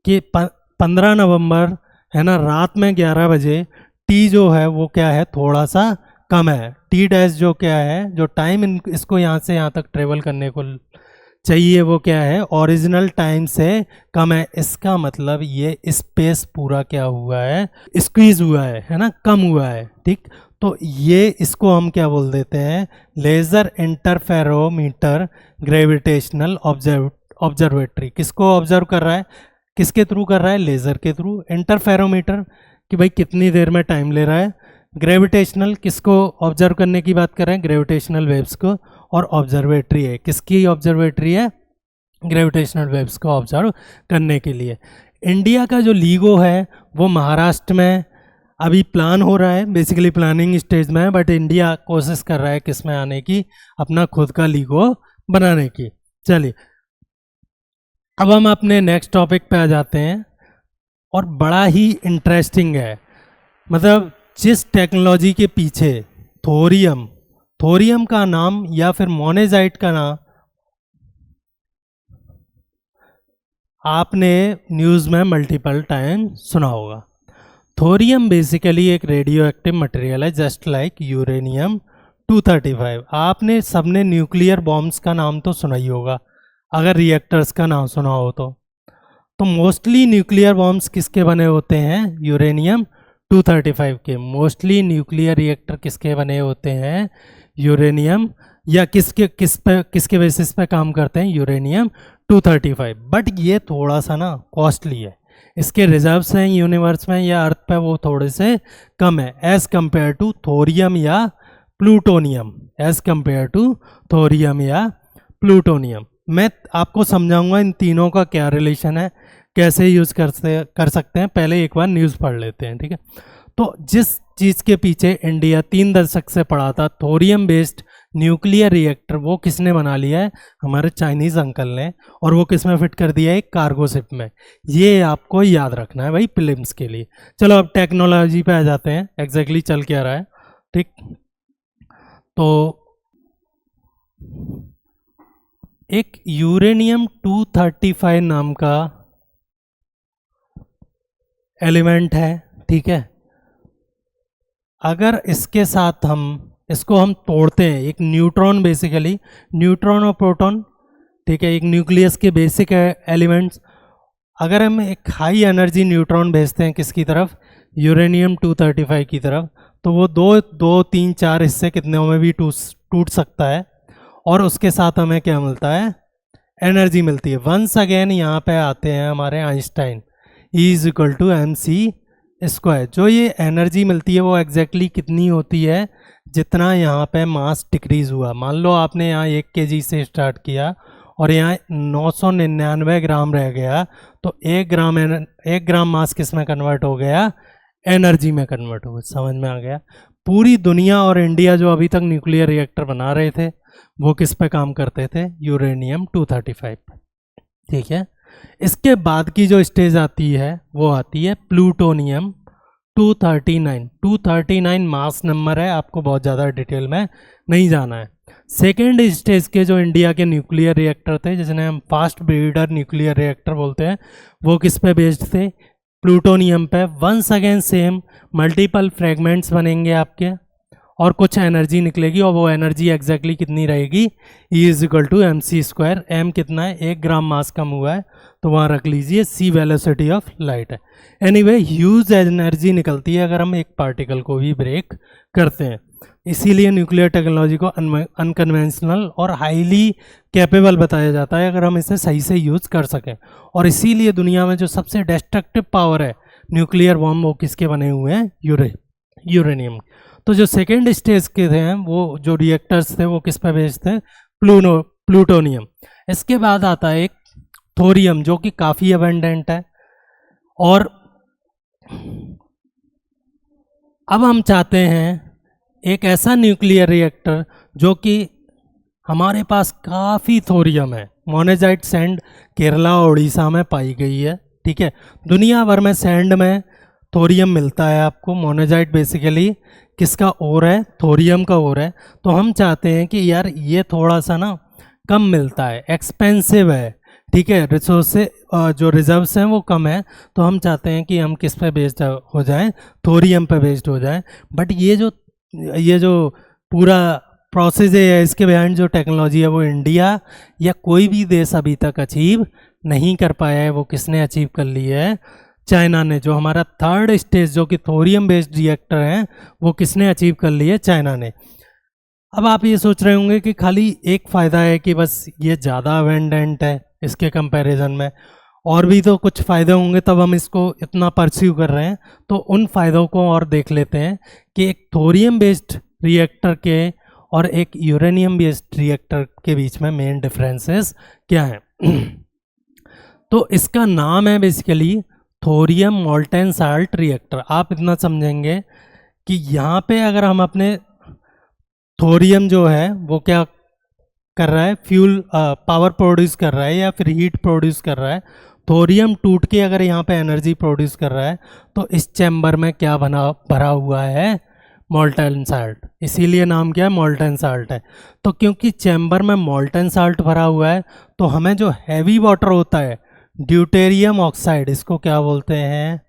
Speaker 1: कि 15 नवंबर है ना, रात में 11 बजे टी जो है वो क्या है, थोड़ा सा कम है। टी डैश जो क्या है, जो टाइम इसको यहाँ से यहाँ तक ट्रेवल करने को चाहिए वो क्या है, ओरिजिनल टाइम से कम है। इसका मतलब ये स्पेस पूरा क्या हुआ है, स्क्वीज हुआ है ना, कम हुआ है। ठीक, तो ये इसको हम क्या बोल देते हैं, लेज़र इंटरफेरोमीटर ग्रेविटेशनल ऑब्जर्वेटरी। किसको ऑब्जर्व कर रहा है, किसके थ्रू कर रहा है, लेज़र के थ्रू। इंटरफेरोमीटर कि भाई कितनी देर में टाइम ले रहा है। ग्रेविटेशनल किसको ऑब्जर्व करने की बात कर रहे हैं, ग्रेविटेशनल वेव्स को। और ऑब्जर्वेटरी है, किसकी ऑब्जर्वेटरी है, ग्रेविटेशनल वेव्स को ऑब्जर्व करने के लिए। इंडिया का जो लीगो है वो महाराष्ट्र में अभी प्लान हो रहा है, बेसिकली प्लानिंग स्टेज में है, बट इंडिया कोशिश कर रहा है किस में आने की, अपना खुद का लीगो बनाने की। चलिए अब हम अपने नेक्स्ट टॉपिक पे आ जाते हैं, और बड़ा ही इंटरेस्टिंग है। मतलब जिस टेक्नोलॉजी के पीछे थोरियम का नाम या फिर मोनेजाइट का नाम आपने न्यूज़ में मल्टीपल टाइम सुना होगा। थोरियम बेसिकली एक रेडियो एक्टिव मटेरियल है, जस्ट लाइक यूरेनियम 235। आपने सबने न्यूक्लियर बॉम्ब्स का नाम तो सुना ही होगा, अगर रिएक्टर्स का नाम सुना हो तो मोस्टली न्यूक्लियर बॉम्ब्स किसके बने होते हैं, यूरेनियम 235 के। मोस्टली न्यूक्लियर रिएक्टर किसके बने होते हैं, यूरेनियम, या किसके बेसिस पे काम करते हैं, यूरेनियम 235। बट ये थोड़ा सा ना कॉस्टली है, इसके रिजर्व्स हैं यूनिवर्स में या अर्थ पे वो थोड़े से कम है एज़ कंपेयर टू थोरियम या plutonium. As compare to thorium या प्लूटोनियम। मैं आपको समझाऊंगा इन तीनों का क्या रिलेशन है, कैसे यूज़ कर सकते हैं। पहले एक बार न्यूज़ पढ़ लेते हैं, ठीक है। तो जिस चीज़ के पीछे इंडिया 3 दशक से पड़ा था, थोरियम बेस्ड न्यूक्लियर रिएक्टर, वो किसने बना लिया है, हमारे चाइनीज़ अंकल ने। और वो किस में फिट कर दिया है, एक कार्गो शिप में। ये आपको याद रखना है भाई प्रीलिम्स के लिए। चलो अब टेक्नोलॉजी पे आ जाते हैं, एग्जैक्टली चल क्या रहा है। ठीक, तो एक यूरेनियम 235 नाम का एलिमेंट है, ठीक है। अगर इसके साथ इसको हम तोड़ते हैं, एक न्यूट्रॉन, बेसिकली न्यूट्रॉन और प्रोटॉन, ठीक है, एक न्यूक्लियस के बेसिक एलिमेंट्स। अगर हम एक हाई एनर्जी न्यूट्रॉन भेजते हैं किसकी तरफ, यूरेनियम 235 की तरफ, तो वो दो तीन चार हिस्से कितने में भी टूट सकता है, और उसके साथ हमें क्या मिलता है, एनर्जी मिलती है। वंस अगेन यहाँ पे आते हैं हमारे आइंस्टाइन, E=mc²। जो ये एनर्जी मिलती है वो एग्जैक्टली कितनी होती है, जितना यहाँ पे मास डिक्रीज हुआ। मान लो आपने यहाँ 1 kg से स्टार्ट किया और यहाँ 999 ग्राम रह गया, तो 1 ग्राम मास किस में कन्वर्ट हो गया, एनर्जी में कन्वर्ट हो गया। समझ में आ गया। पूरी दुनिया और इंडिया जो अभी तक न्यूक्लियर रिएक्टर बना रहे थे वो किस पे काम करते थे, यूरेनियम 235 पे, ठीक है। इसके बाद की जो स्टेज आती है वो आती है प्लूटोनियम 239 मास नंबर है, आपको बहुत ज़्यादा डिटेल में नहीं जाना है। सेकेंड स्टेज के जो इंडिया के न्यूक्लियर रिएक्टर थे, जिन्हें हम फास्ट ब्रीडर न्यूक्लियर रिएक्टर बोलते हैं, वो किस पे बेस्ड थे? प्लूटोनियम पे। Once again same, multiple fragments बनेंगे आपके और कुछ एनर्जी निकलेगी, और वो एनर्जी एग्जैक्टली कितनी रहेगी? E is equal to mc²। m कितना है? 1 ग्राम मास कम हुआ है, तो वहाँ रख लीजिए c वेलोसिटी ऑफ लाइट है। एनीवे ह्यूज एनर्जी निकलती है अगर हम एक पार्टिकल को भी ब्रेक करते हैं। इसीलिए न्यूक्लियर टेक्नोलॉजी को अनकन्वेंशनल और हाईली कैपेबल बताया जाता है अगर हम इसे सही से यूज़ कर सकें। और इसीलिए दुनिया में जो सबसे डिस्ट्रक्टिव पावर है न्यूक्लियर बॉम्ब, वो किसके बने हुए हैं? यूरेनियम। तो जो सेकेंड स्टेज के थे वो जो रिएक्टर्स थे वो किस पे बेस्ड थे? प्लूटोनियम। इसके बाद आता है एक थोरियम, जो कि काफ़ी अबेंडेंट है। और अब हम चाहते हैं एक ऐसा न्यूक्लियर रिएक्टर जो कि हमारे पास काफ़ी थोरियम है। मोनेजाइट सैंड केरला और उड़ीसा में पाई गई है, ठीक है। दुनिया भर में सैंड में थोरियम मिलता है आपको। मोनेजाइट बेसिकली किसका ओर है? थोरियम का ओर है। तो हम चाहते हैं कि यार ये थोड़ा सा ना कम मिलता है, एक्सपेंसिव है, ठीक है, रिसोर्स जो रिजर्व्स हैं वो कम है। तो हम चाहते हैं कि हम किस पे बेस्ड हो जाएं? थोरियम पे बेस्ड हो जाएं। बट ये जो पूरा प्रोसेस है, इसके बिहाइंड जो टेक्नोलॉजी है, वो इंडिया या कोई भी देश अभी तक अचीव नहीं कर पाया है। वो किसने अचीव कर ली है? चाइना ने। जो हमारा थर्ड स्टेज जो कि थोरियम बेस्ड रिएक्टर है, वो किसने अचीव कर ली है? चाइना ने। अब आप ये सोच रहे होंगे कि खाली एक फ़ायदा है कि बस ये ज़्यादा अबेंडेंट है इसके कंपैरिजन में, और भी तो कुछ फ़ायदे होंगे तब हम इसको इतना परस्यू कर रहे हैं। तो उन फ़ायदों को और देख लेते हैं कि एक थोरियम बेस्ड रिएक्टर के और एक यूरेनियम बेस्ड रिएक्टर के बीच में मेन डिफरेंसेस क्या हैं। तो इसका नाम है basically thorium molten salt reactor. आप इतना समझेंगे कि यहाँ पे अगर हम अपने थोरियम जो है वो क्या कर रहा है? फ्यूल पावर प्रोड्यूस कर रहा है या फिर हीट प्रोड्यूस कर रहा है। थोरियम टूट के अगर यहाँ पे एनर्जी प्रोड्यूस कर रहा है, तो इस चैम्बर में क्या भरा हुआ है? Molten salt. इसीलिए नाम क्या है? मोल्टेन साल्ट है। तो क्योंकि चैम्बर में मोल्टेन साल्ट भरा हुआ है, तो हमें जो हैवी वाटर होता है, ड्यूटेरियम ऑक्साइड, इसको क्या बोलते हैं?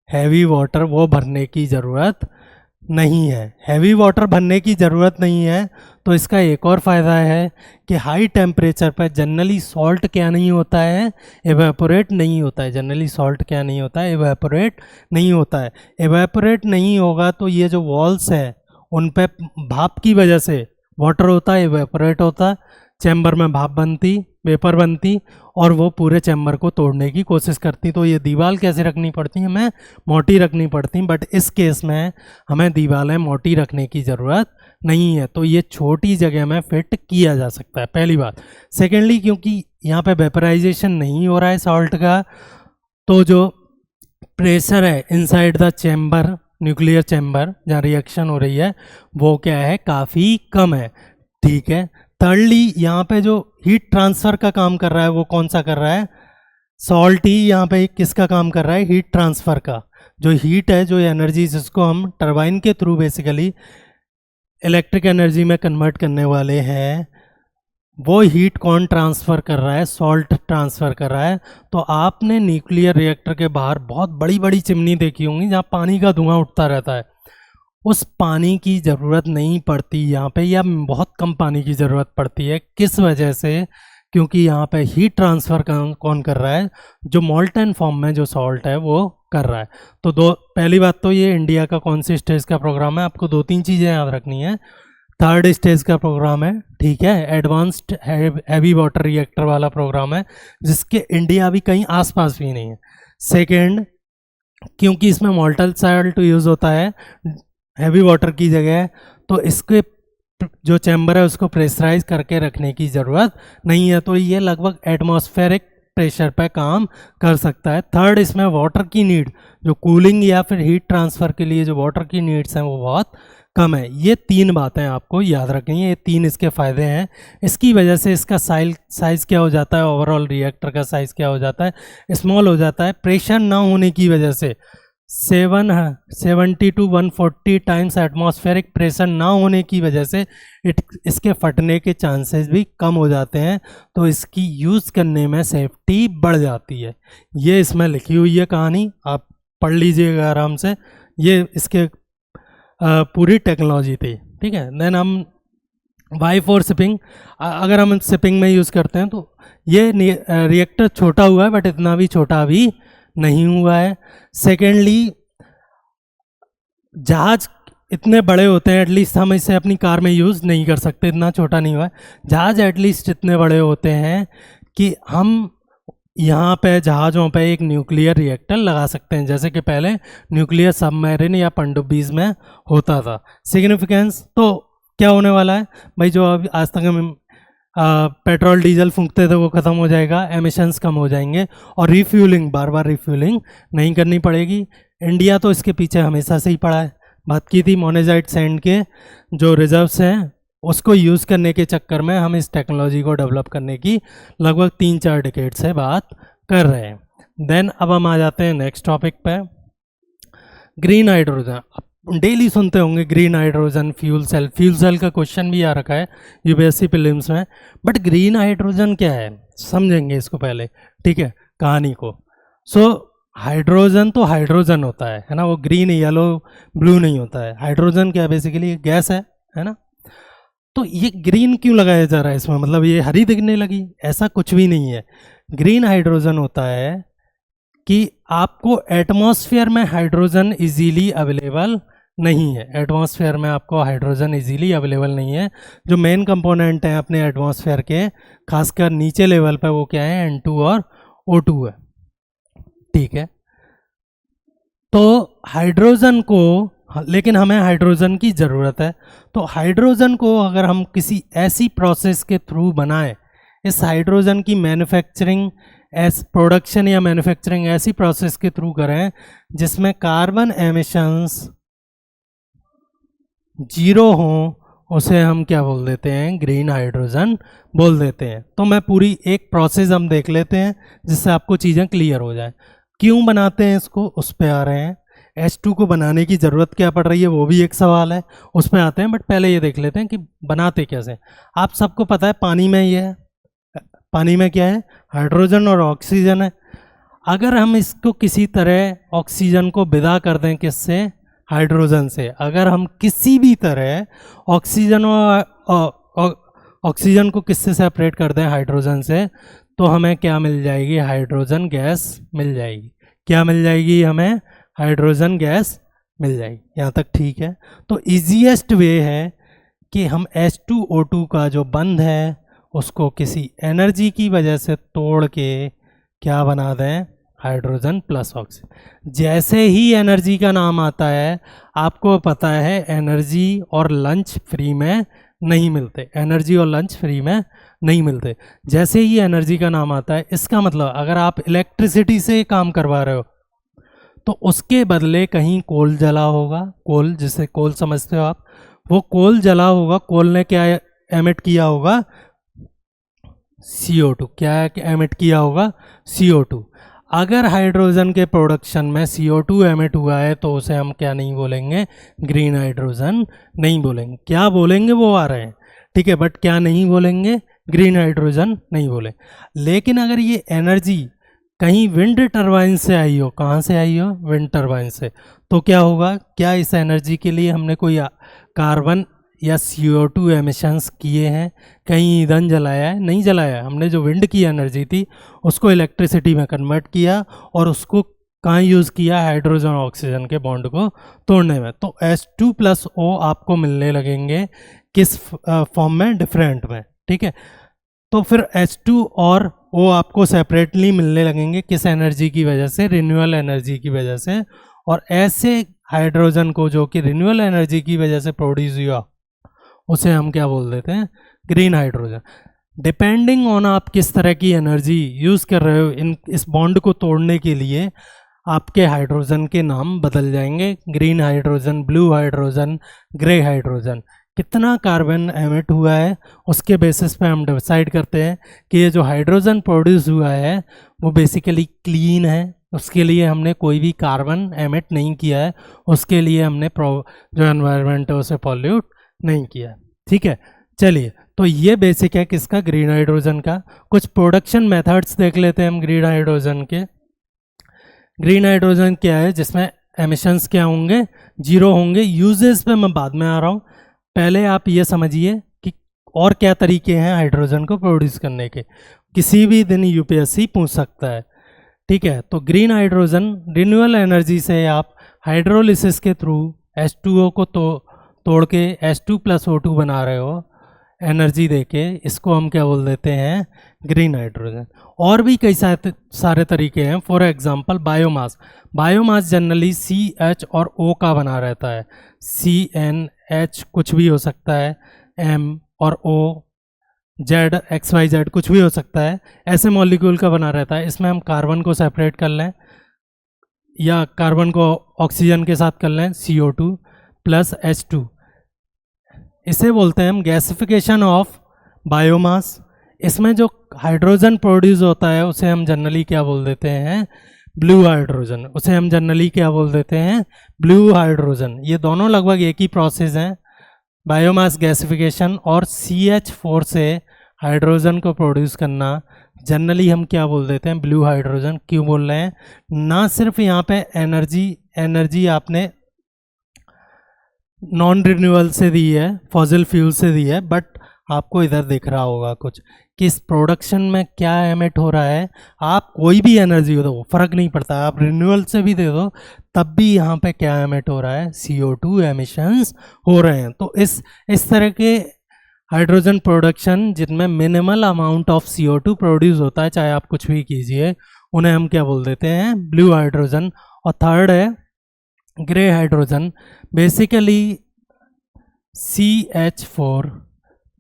Speaker 1: हैवी वाटर, वो भरने की ज़रूरत नहीं है। हैवी वाटर भरने की ज़रूरत नहीं है। तो इसका एक और फ़ायदा है कि हाई टेम्परेचर पर जनरली सॉल्ट क्या नहीं होता है? एवेपोरेट नहीं होता है। जनरली सॉल्ट क्या नहीं होता है? एवेपोरेट नहीं होता है। एवेपोरेट नहीं होगा तो ये जो वॉल्स है उन पे भाप की वजह से वाटर होता है, एवेपोरेट होता, चैम्बर में भाप बनती, वेपर बनती, और वो पूरे चैम्बर को तोड़ने की कोशिश करती। तो ये दीवार कैसे रखनी पड़ती है? हमें मोटी रखनी पड़ती। बट इस केस में हमें दीवारें मोटी रखने की ज़रूरत नहीं है। तो ये छोटी जगह में फिट किया जा सकता है, पहली बात। सेकेंडली, क्योंकि यहाँ पे वेपराइजेशन नहीं हो रहा है सॉल्ट का, तो जो प्रेशर है inside the chamber, nuclear chamber जहाँ रिएक्शन हो रही है, वो क्या है? काफ़ी कम है, ठीक है। थर्डली, यहाँ पे जो हीट ट्रांसफ़र का काम कर रहा है वो कौन सा कर रहा है? सॉल्ट ही यहाँ पे किसका काम कर रहा है? हीट ट्रांसफ़र का। जो हीट है, जो एनर्जी, जिसको हम टरबाइन के थ्रू बेसिकली इलेक्ट्रिक एनर्जी में कन्वर्ट करने वाले हैं, वो हीट कौन ट्रांसफ़र कर रहा है? सॉल्ट ट्रांसफ़र कर रहा है। तो आपने न्यूक्लियर रिएक्टर के बाहर बहुत बड़ी बड़ी चिमनी देखी होंगी जहाँ पानी का धुआं उठता रहता है। उस पानी की ज़रूरत नहीं पड़ती यहाँ पे, या बहुत कम पानी की ज़रूरत पड़ती है। किस वजह से? क्योंकि यहाँ पे हीट ट्रांसफ़र कौन कर रहा है? जो मोल्टेन फॉर्म में जो सॉल्ट है वो कर रहा है। तो पहली बात तो ये इंडिया का कौन सी स्टेज का प्रोग्राम है, आपको 2-3 चीज़ें याद रखनी है। थर्ड स्टेज का प्रोग्राम है, ठीक है, एडवांस्ड हैवी वाटर रिएक्टर वाला प्रोग्राम है, जिसके इंडिया अभी कहीं आसपास भी नहीं है। सेकेंड, क्योंकि इसमें मोल्टेन साल्ट यूज़ होता है हैवी वाटर की जगह, तो इसके जो चैम्बर है उसको प्रेशराइज करके रखने की ज़रूरत नहीं है। तो ये लगभग एटमॉस्फेरिक प्रेशर पे काम कर सकता है। थर्ड, इसमें वाटर की नीड, जो कूलिंग या फिर हीट ट्रांसफ़र के लिए जो वाटर की नीड्स हैं वो बहुत कम है। ये 3 बातें आपको याद रखनी है, ये 3 इसके फ़ायदे हैं। इसकी वजह से इसका साइज़ क्या हो जाता है? ओवरऑल रिएक्टर का साइज़ क्या हो जाता है? स्मॉल हो जाता है। प्रेशर ना होने की वजह से 70 to 140 टाइम्स एटमॉस्फेरिक प्रेशर ना होने की वजह से इसके फटने के चांसेस भी कम हो जाते हैं, तो इसकी यूज़ करने में सेफ्टी बढ़ जाती है। ये इसमें लिखी हुई है कहानी, आप पढ़ लीजिएगा आराम से। ये इसके पूरी टेक्नोलॉजी थी, ठीक है। देन हम वाई फॉर शिपिंग, अगर हम शिपिंग में यूज़ करते हैं तो ये रिएक्टर छोटा हुआ है, बट इतना भी छोटा अभी नहीं हुआ है। सेकेंडली, जहाज इतने बड़े होते हैं, एटलीस्ट हम इसे अपनी कार में यूज़ नहीं कर सकते, इतना छोटा नहीं हुआ है। जहाज एटलीस्ट इतने बड़े होते हैं कि हम यहाँ पे जहाज़ों पे एक न्यूक्लियर रिएक्टर लगा सकते हैं, जैसे कि पहले न्यूक्लियर सबमरीन या पनडुब्बीज में होता था। सिग्निफिकेंस तो क्या होने वाला है भाई, जो अभी आज तक हम पेट्रोल डीजल फूंकते थे वो ख़त्म हो जाएगा, एमिशंस कम हो जाएंगे, और रिफ्यूलिंग, बार बार रिफ्यूलिंग नहीं करनी पड़ेगी। इंडिया तो इसके पीछे हमेशा से ही पड़ा है। बात की थी मोनेजाइट सैंड के जो रिजर्व्स हैं उसको यूज़ करने के चक्कर में हम इस टेक्नोलॉजी को डेवलप करने की लगभग 3-4 डिकेड से बात कर रहे हैं। देन अब हम आ जाते हैं नेक्स्ट टॉपिक पे, ग्रीन हाइड्रोजन। डेली सुनते होंगे ग्रीन हाइड्रोजन, फ्यूल सेल का क्वेश्चन भी आ रखा है यूपीएससी प्रीलिम्स में। बट ग्रीन हाइड्रोजन क्या है समझेंगे इसको पहले, ठीक है, कहानी को। हाइड्रोजन तो हाइड्रोजन होता है ना, वो ग्रीन येलो ब्लू नहीं होता है। हाइड्रोजन क्या है, बेसिकली गैस है ना। तो ये ग्रीन क्यों लगाया जा रहा है इसमें, मतलब ये हरी दिखने लगी, ऐसा कुछ भी नहीं है। ग्रीन हाइड्रोजन होता है कि आपको एटमॉस्फेयर में हाइड्रोजन इजीली अवेलेबल नहीं है, एटमॉस्फेयर में आपको हाइड्रोजन इजीली अवेलेबल नहीं है। जो मेन कंपोनेंट हैं अपने एटमॉस्फेयर के, खासकर नीचे लेवल पर, वो क्या है, N2 और O2 है, ठीक है। तो हाइड्रोजन को, लेकिन हमें हाइड्रोजन की ज़रूरत है। तो हाइड्रोजन को अगर हम किसी ऐसी प्रोसेस के थ्रू बनाएं, इस हाइड्रोजन की मैन्युफैक्चरिंग प्रोडक्शन या मैन्युफैक्चरिंग ऐसी प्रोसेस के थ्रू करें जिसमें कार्बन एमिशंस 0 हों, उसे हम क्या बोल देते हैं, ग्रीन हाइड्रोजन बोल देते हैं। तो मैं पूरी एक प्रोसेस हम देख लेते हैं जिससे आपको चीज़ें क्लियर हो जाए। क्यों बनाते हैं इसको, उस पर आ रहे हैं। H2 को बनाने की ज़रूरत क्या पड़ रही है, वो भी एक सवाल है, उस पर आते हैं। बट पहले ये देख लेते हैं कि बनाते कैसे। आप सबको पता है पानी में ये है, पानी में क्या है, हाइड्रोजन और ऑक्सीजन है। अगर हम इसको किसी तरह ऑक्सीजन को विदा कर दें, किससे, हाइड्रोजन से, अगर हम किसी भी तरह ऑक्सीजन को किससे सेपरेट कर दें, हाइड्रोजन से, तो हमें क्या मिल जाएगी, हाइड्रोजन गैस मिल जाएगी। क्या मिल जाएगी हमें, हाइड्रोजन गैस मिल जाएगी। यहाँ तक ठीक है। तो ईजीएस्ट वे है कि हम H2O2 का जो बंध है उसको किसी एनर्जी की वजह से तोड़ के क्या बना दें, हाइड्रोजन प्लस ऑक्सीजन। जैसे ही एनर्जी का नाम आता है, आपको पता है एनर्जी और लंच फ्री में नहीं मिलते, एनर्जी और लंच फ्री में नहीं मिलते। जैसे ही एनर्जी का नाम आता है, इसका मतलब अगर आप इलेक्ट्रिसिटी से काम करवा रहे हो तो उसके बदले कहीं कोल जला होगा, कोल, जिसे कोल समझते हो आप, वो कोल जला होगा। कोल ने क्या एमिट किया होगा, CO2। क्या एमिट किया होगा, CO2। अगर हाइड्रोजन के प्रोडक्शन में CO2 एमिट हुआ है तो उसे हम क्या नहीं बोलेंगे, ग्रीन हाइड्रोजन नहीं बोलेंगे। क्या बोलेंगे, वो आ रहे हैं, ठीक है, बट क्या नहीं बोलेंगे, ग्रीन हाइड्रोजन नहीं बोले। लेकिन अगर ये एनर्जी कहीं विंड टरबाइन से आई हो, कहाँ से आई हो, विंड टरबाइन से, तो क्या होगा, क्या इस एनर्जी के लिए हमने कोई कार्बन या CO2 एमिशंस किए हैं, कहीं ईंधन जलाया है, नहीं जलाया। हमने जो विंड की एनर्जी थी उसको इलेक्ट्रिसिटी में कन्वर्ट किया और उसको कहाँ यूज़ किया, हाइड्रोजन और ऑक्सीजन के बॉन्ड को तोड़ने में। तो H2+O आपको मिलने लगेंगे किस फॉर्म में, डिफरेंट में, ठीक है। तो फिर H2 और O आपको सेपरेटली मिलने लगेंगे, किस एनर्जी की वजह से, रिन्यूएबल एनर्जी की वजह से। और ऐसे हाइड्रोजन को जो कि रिन्यूएबल एनर्जी की वजह से प्रोड्यूस हुआ, उसे हम क्या बोल देते हैं, ग्रीन हाइड्रोजन। डिपेंडिंग ऑन आप किस तरह की एनर्जी यूज़ कर रहे हो इस बॉन्ड को तोड़ने के लिए, आपके हाइड्रोजन के नाम बदल जाएंगे, green hydrogen, blue hydrogen, grey hydrogen. कितना कार्बन एमिट हुआ है उसके बेसिस पे हम डिसाइड करते हैं कि ये जो हाइड्रोजन प्रोड्यूस हुआ है वो बेसिकली क्लीन है उसके लिए हमने कोई भी कार्बन एमिट नहीं किया है, उसके लिए हमने जो एनवायरनमेंट है उसे पॉल्यूट नहीं किया। ठीक है, चलिए, तो ये बेसिक है किसका, ग्रीन हाइड्रोजन का। कुछ प्रोडक्शन मेथड्स देख लेते हैं हम ग्रीन हाइड्रोजन के। ग्रीन हाइड्रोजन क्या है जिसमें एमिशंस क्या होंगे, जीरो होंगे। यूजेस पे मैं बाद में आ रहा हूँ, पहले आप ये समझिए कि और क्या तरीके हैं हाइड्रोजन को प्रोड्यूस करने के। किसी भी दिन यूपीएससी पूछ सकता है। ठीक है, तो ग्रीन हाइड्रोजन रिन्यूएबल एनर्जी से आप हाइड्रोलिसिस के थ्रू H2O को तोड़ के H2 + O2 बना रहे हो एनर्जी देके, इसको हम क्या बोल देते हैं, ग्रीन हाइड्रोजन। और भी कई सारे तरीके हैं। For example biomass. Biomass generally CH और O का बना रहता है। CNH कुछ भी हो सकता है, M और O, Z XYZ कुछ भी हो सकता है, ऐसे मॉलिक्यूल का बना रहता है। इसमें हम कार्बन को सेपरेट कर लें या कार्बन को ऑक्सीजन के साथ कर लें, CO2 + H2, इसे बोलते हैं हम गैसिफिकेशन ऑफ बायोमास। इसमें जो हाइड्रोजन प्रोड्यूस होता है उसे हम जनरली क्या बोल देते हैं, ब्लू हाइड्रोजन। उसे हम जनरली क्या बोल देते हैं, ब्लू हाइड्रोजन। ये दोनों लगभग एक ही प्रोसेस हैं, बायोमास गैसिफिकेशन और CH4 से हाइड्रोजन को प्रोड्यूस करना। जनरली हम क्या बोल देते हैं, ब्लू हाइड्रोजन। क्यों बोल रहे हैं, ना सिर्फ यहाँ पे एनर्जी आपने नॉन रिन्यूएबल से दी है, फॉसिल फ्यूल से दी है, बट आपको इधर दिख रहा होगा कुछ कि इस प्रोडक्शन में क्या एमिट हो रहा है। आप कोई भी एनर्जी हो दो, फर्क नहीं पड़ता, आप रिन्यूएबल से भी दे दो, तब भी यहाँ पे क्या एमिट हो रहा है, CO2 एमिशंस हो रहे हैं। तो इस तरह के हाइड्रोजन प्रोडक्शन जिनमें minimal amount of CO2 produce होता है, चाहे आप कुछ भी कीजिए, उन्हें हम क्या बोल देते हैं, ब्लू हाइड्रोजन। और थर्ड है grey hydrogen. Basically CH4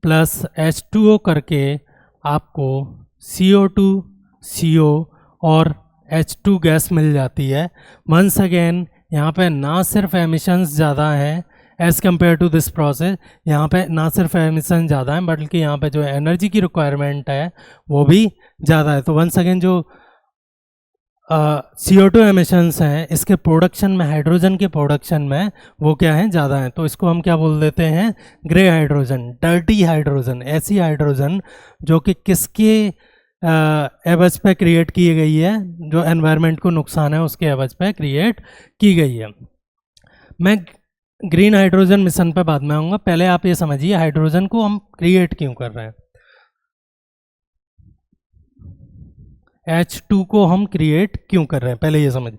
Speaker 1: + H2O करके आपको CO2, CO और H2 गैस मिल जाती है। वंस अगेन यहाँ पे ना सिर्फ एमिशंस ज़्यादा हैं as compare to this process, यहाँ पे ना सिर्फ एमिशन ज़्यादा है बल्कि यहाँ पे जो एनर्जी की रिक्वायरमेंट है वो भी ज़्यादा है। तो वंस अगेन जो CO2 एमिशंस हैं इसके प्रोडक्शन में, हाइड्रोजन के प्रोडक्शन में वो क्या है, ज़्यादा है। तो इसको हम क्या बोल देते हैं, ग्रे हाइड्रोजन, डर्टी हाइड्रोजन। ऐसी हाइड्रोजन जो कि किसके एवज पे क्रिएट की गई है, जो एनवायरनमेंट को नुकसान है उसके एवज पे क्रिएट की गई है। मैं ग्रीन हाइड्रोजन मिशन पे बाद में आऊँगा, पहले आप ये समझिए हाइड्रोजन को हम क्रिएट क्यों कर रहे हैं। H2 को हम क्रिएट क्यों कर रहे हैं, पहले ये समझिए।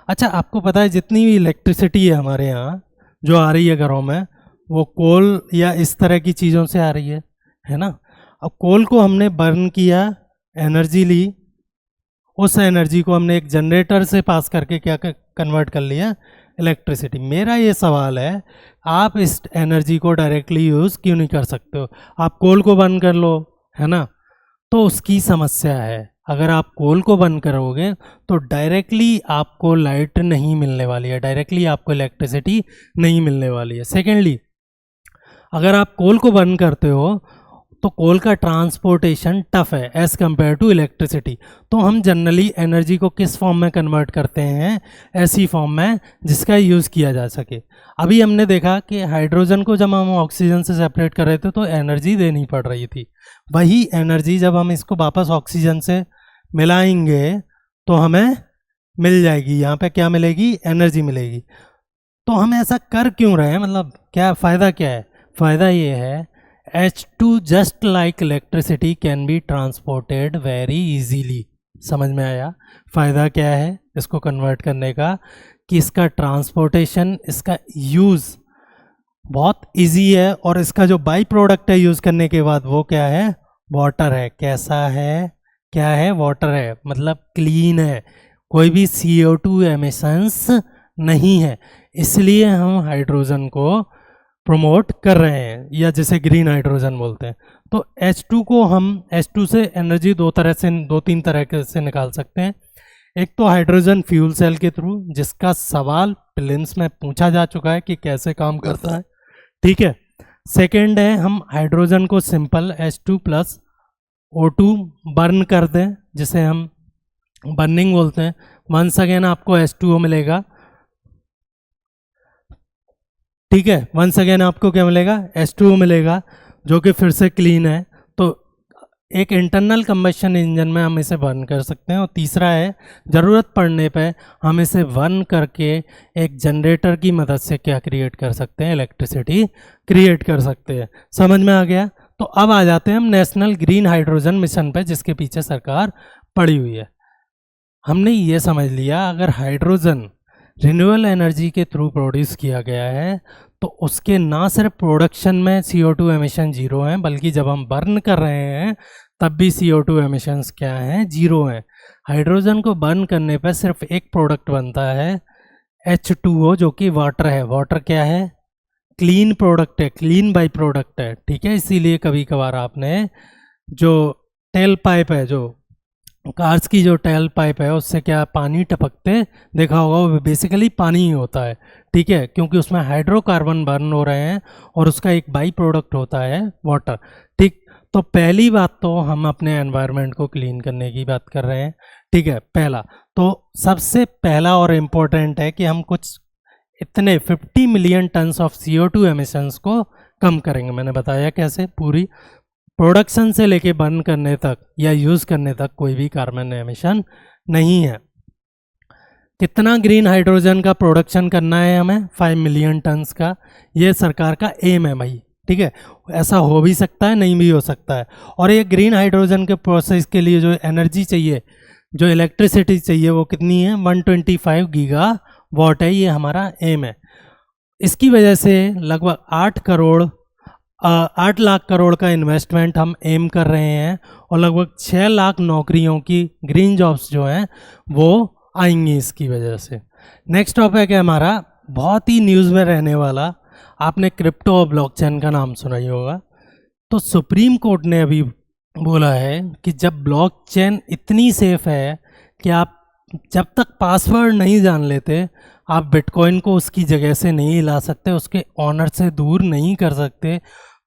Speaker 1: अच्छा, आपको पता है जितनी भी इलेक्ट्रिसिटी है हमारे यहाँ जो आ रही है घरों में, वो कोल या इस तरह की चीज़ों से आ रही है ना। अब कोल को हमने बर्न किया, एनर्जी ली, उस एनर्जी को हमने एक जनरेटर से पास करके क्या कन्वर्ट कर लिया, इलेक्ट्रिसिटी। मेरा ये सवाल है, आप इस एनर्जी को डायरेक्टली यूज़ क्यों नहीं कर सकते हो। आप कोल को बर्न कर लो, है ना, तो उसकी समस्या है। अगर आप कोल को बंद करोगे तो डायरेक्टली आपको लाइट नहीं मिलने वाली है, डायरेक्टली आपको इलेक्ट्रिसिटी नहीं मिलने वाली है। सेकेंडली, अगर आप कोल को बंद करते हो तो कोल का ट्रांसपोर्टेशन टफ है एज़ कम्पेयर टू इलेक्ट्रिसिटी। तो हम जनरली एनर्जी को किस फॉर्म में कन्वर्ट करते हैं, ऐसी फॉर्म में जिसका यूज़ किया जा सके। अभी हमने देखा कि हाइड्रोजन को जब हम ऑक्सीजन से सेपरेट कर रहे थे तो एनर्जी देनी पड़ रही थी। वही एनर्जी जब हम इसको वापस ऑक्सीजन से मिलाएंगे तो हमें मिल जाएगी, यहाँ पे क्या मिलेगी, एनर्जी मिलेगी। तो हम ऐसा कर क्यों रहे हैं, मतलब क्या फ़ायदा क्या है। फ़ायदा ये है, H2 just like electricity can be transported very easily. समझ में आया फ़ायदा क्या है इसको कन्वर्ट करने का, कि इसका ट्रांसपोर्टेशन, इसका यूज़ बहुत इजी है, और इसका जो बाई प्रोडक्ट है यूज़ करने के बाद वो क्या है, वाटर है। कैसा है, क्या है, वाटर है, मतलब क्लीन है, कोई भी CO2 एमिशंस नहीं है। इसलिए हम हाइड्रोजन को प्रमोट कर रहे हैं, या जिसे ग्रीन हाइड्रोजन बोलते हैं। तो H2 को हम, H2 से एनर्जी दो तीन तरह से निकाल सकते हैं। एक तो हाइड्रोजन फ्यूल सेल के थ्रू, जिसका सवाल प्रीलिम्स में पूछा जा चुका है कि कैसे काम करता है, ठीक है। सेकेंड है, हम हाइड्रोजन को सिंपल H2 + O2 बर्न कर दें, जिसे हम बर्निंग बोलते हैं। वंस अगेन आपको H2O मिलेगा, ठीक है। वंस अगेन आपको क्या मिलेगा, H2O मिलेगा, जो कि फिर से क्लीन है। तो एक इंटरनल कंबशन इंजन में हम इसे बर्न कर सकते हैं। और तीसरा है, ज़रूरत पड़ने पे हम इसे बर्न करके एक जनरेटर की मदद से क्या क्रिएट कर सकते हैं, इलेक्ट्रिसिटी क्रिएट कर सकते हैं। समझ में आ गया। तो अब आ जाते हैं हम नेशनल ग्रीन हाइड्रोजन मिशन पे, जिसके पीछे सरकार पड़ी हुई है। हमने ये समझ लिया, अगर हाइड्रोजन रिन्यूएबल एनर्जी के थ्रू प्रोड्यूस किया गया है तो उसके ना सिर्फ प्रोडक्शन में CO2 एमिशन जीरो हैं, बल्कि जब हम बर्न कर रहे हैं तब भी CO2 एमिशंस क्या हैं, जीरो हैं। हाइड्रोजन को बर्न करने पर सिर्फ एक प्रोडक्ट बनता है H2O, जो कि वाटर है। वाटर क्या है, क्लीन प्रोडक्ट है, क्लीन बाई प्रोडक्ट है, ठीक है। इसीलिए कभी कभार आपने जो टेल पाइप है, जो कार्स की जो टेल पाइप है, उससे क्या पानी टपकते देखा होगा, वो बेसिकली पानी ही होता है, ठीक है, क्योंकि उसमें हाइड्रोकार्बन बर्न हो रहे हैं और उसका एक बाई प्रोडक्ट होता है वाटर, ठीक। तो पहली बात तो हम अपने एनवायरनमेंट को क्लीन करने की बात कर रहे हैं, ठीक है। पहला तो सबसे पहला और इम्पोर्टेंट है कि हम कुछ इतने 50 million tons of CO2 emissions को कम करेंगे। मैंने बताया कैसे, पूरी प्रोडक्शन से लेके बर्न करने तक या यूज़ करने तक कोई भी कार्बन एमिशन नहीं है। कितना ग्रीन हाइड्रोजन का प्रोडक्शन करना है हमें, 5 मिलियन टन्स का। ये सरकार का एम है भाई, ठीक है। ऐसा हो भी सकता है, नहीं भी हो सकता है। और ये ग्रीन हाइड्रोजन के प्रोसेस के लिए जो एनर्जी चाहिए, जो इलेक्ट्रिसिटी चाहिए, वो कितनी है, 125 गीगा वाट है। ये हमारा एम है। इसकी वजह से लगभग 8 लाख करोड़ का इन्वेस्टमेंट हम एम कर रहे हैं, और लगभग 6 लाख नौकरियों की ग्रीन जॉब्स जो हैं वो आएंगी इसकी वजह से। नेक्स्ट टॉपिक है हमारा, बहुत ही न्यूज़ में रहने वाला, आपने क्रिप्टो और ब्लॉकचेन का नाम सुना ही होगा। तो सुप्रीम कोर्ट ने अभी बोला है कि जब ब्लॉकचेन इतनी सेफ है कि आप जब तक पासवर्ड नहीं जान लेते, आप बिटकॉइन को उसकी जगह से नहीं हिला सकते, उसके ऑनर से दूर नहीं कर सकते,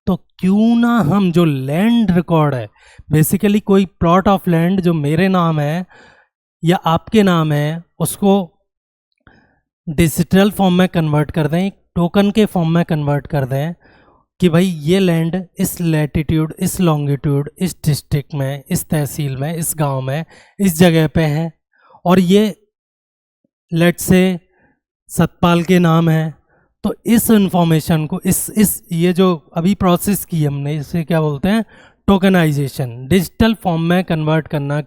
Speaker 1: तो क्यों ना हम जो लैंड रिकॉर्ड है, बेसिकली कोई प्लॉट ऑफ लैंड जो मेरे नाम है या आपके नाम है, उसको डिजिटल फॉर्म में कन्वर्ट कर दें, एक टोकन के फॉर्म में कन्वर्ट कर दें कि भाई ये लैंड इस लैटिट्यूड, इस लॉन्गिट्यूड, इस डिस्ट्रिक्ट में, इस तहसील में, इस गांव में, इस जगह पे है, और ये लेट से सतपाल के नाम है। तो इस इंफॉर्मेशन को इस ये जो अभी प्रोसेस की हमने, इसे क्या बोलते हैं, टोकनाइजेशन। डिजिटल फॉर्म में कन्वर्ट करना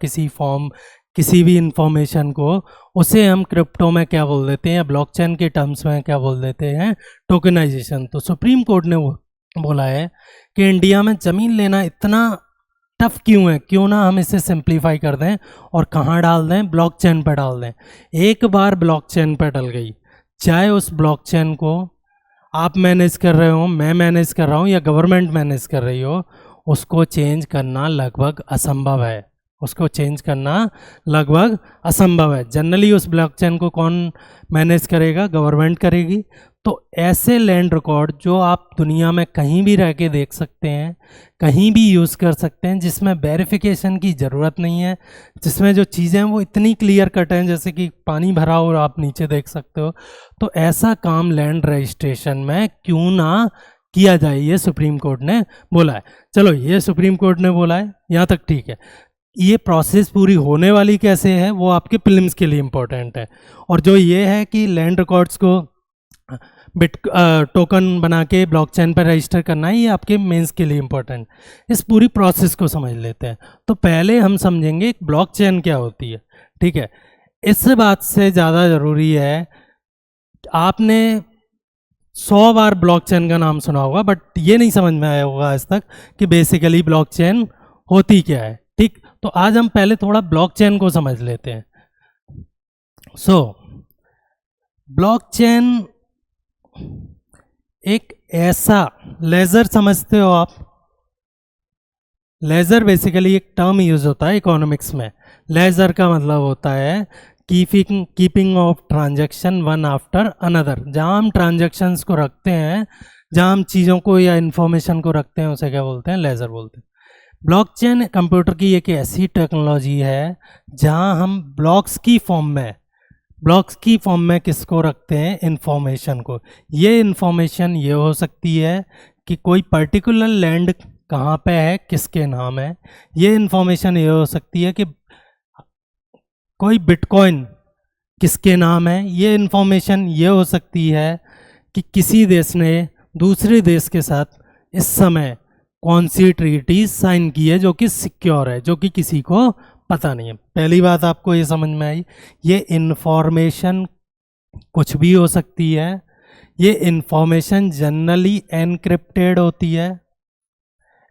Speaker 1: किसी भी इंफॉर्मेशन को, उसे हम क्रिप्टो में क्या बोल देते हैं, ब्लॉकचेन के टर्म्स में क्या बोल देते हैं, टोकनाइजेशन। तो सुप्रीम कोर्ट ने बोला है कि इंडिया में ज़मीन लेना इतना टफ क्यों है, क्यों ना हम इसे सिंप्लीफाई कर दें और कहाँ डाल दें, ब्लॉकचेन पर डाल दें। एक बार ब्लॉकचेन पर डल गई, चाहे उस ब्लॉकचेन को आप मैनेज कर रहे हो, मैं मैनेज कर रहा हूँ, या गवर्नमेंट मैनेज कर रही हो, उसको चेंज करना लगभग असंभव है। उसको चेंज करना लगभग असंभव है। जनरली उस ब्लॉकचेन को कौन मैनेज करेगा, गवर्नमेंट करेगी। तो ऐसे लैंड रिकॉर्ड जो आप दुनिया में कहीं भी रह के देख सकते हैं, कहीं भी यूज़ कर सकते हैं, जिसमें वेरिफिकेशन की ज़रूरत नहीं है, जिसमें जो चीज़ें हैं वो इतनी क्लियर कट हैं, जैसे कि पानी भरा हो और आप नीचे देख सकते हो, तो ऐसा काम लैंड रजिस्ट्रेशन में क्यों ना किया जाए, ये सुप्रीम कोर्ट ने बोला है। चलो, ये सुप्रीम कोर्ट ने बोला है, यहाँ तक ठीक है। ये प्रोसेस पूरी होने वाली कैसे है, वो आपके प्रीलिम्स के लिए इम्पोर्टेंट है। और जो ये है कि लैंड रिकॉर्ड्स को टोकन बना के ब्लॉकचेन पर रजिस्टर करना है, ये आपके मेंस के लिए इम्पोर्टेंट। इस पूरी प्रोसेस को समझ लेते हैं। तो पहले हम समझेंगे ब्लॉकचेन क्या होती है, ठीक है। इस बात से ज़्यादा ज़रूरी है, आपने 100 बार ब्लॉकचेन का नाम सुना होगा, बट ये नहीं समझ में आया होगा आज तक कि बेसिकली ब्लॉकचेन होती क्या है, ठीक। तो आज हम पहले थोड़ा ब्लॉकचेन को समझ लेते हैं। ब्लॉकचेन एक ऐसा लेज़र, समझते हो आप, लेज़र बेसिकली एक टर्म यूज होता है इकोनॉमिक्स में। लेज़र का मतलब होता है keeping of transaction one after another. जहाँ हम ट्रांजैक्शंस को रखते हैं, जहाँ हम चीज़ों को या इंफॉर्मेशन को रखते हैं, उसे क्या बोलते हैं, लेज़र बोलते हैं। ब्लॉकचेन कंप्यूटर की एक ऐसी टेक्नोलॉजी है जहां हम ब्लॉक्स की फॉर्म में किसको रखते हैं, इंफॉर्मेशन को। ये इंफॉर्मेशन ये हो सकती है कि कोई पर्टिकुलर लैंड कहाँ पे है, किसके नाम है। ये इंफॉर्मेशन ये हो सकती है कि कोई बिटकॉइन किसके नाम है। ये इंफॉर्मेशन ये हो सकती है कि किसी देश ने दूसरे देश के साथ इस समय कौन सी ट्रीटी साइन की है जो कि सिक्योर है, जो कि किसी को पता नहीं है। पहली बात आपको ये समझ में आई, ये इंफॉर्मेशन कुछ भी हो सकती है। ये इंफॉर्मेशन जनरली एनक्रिप्टेड होती है।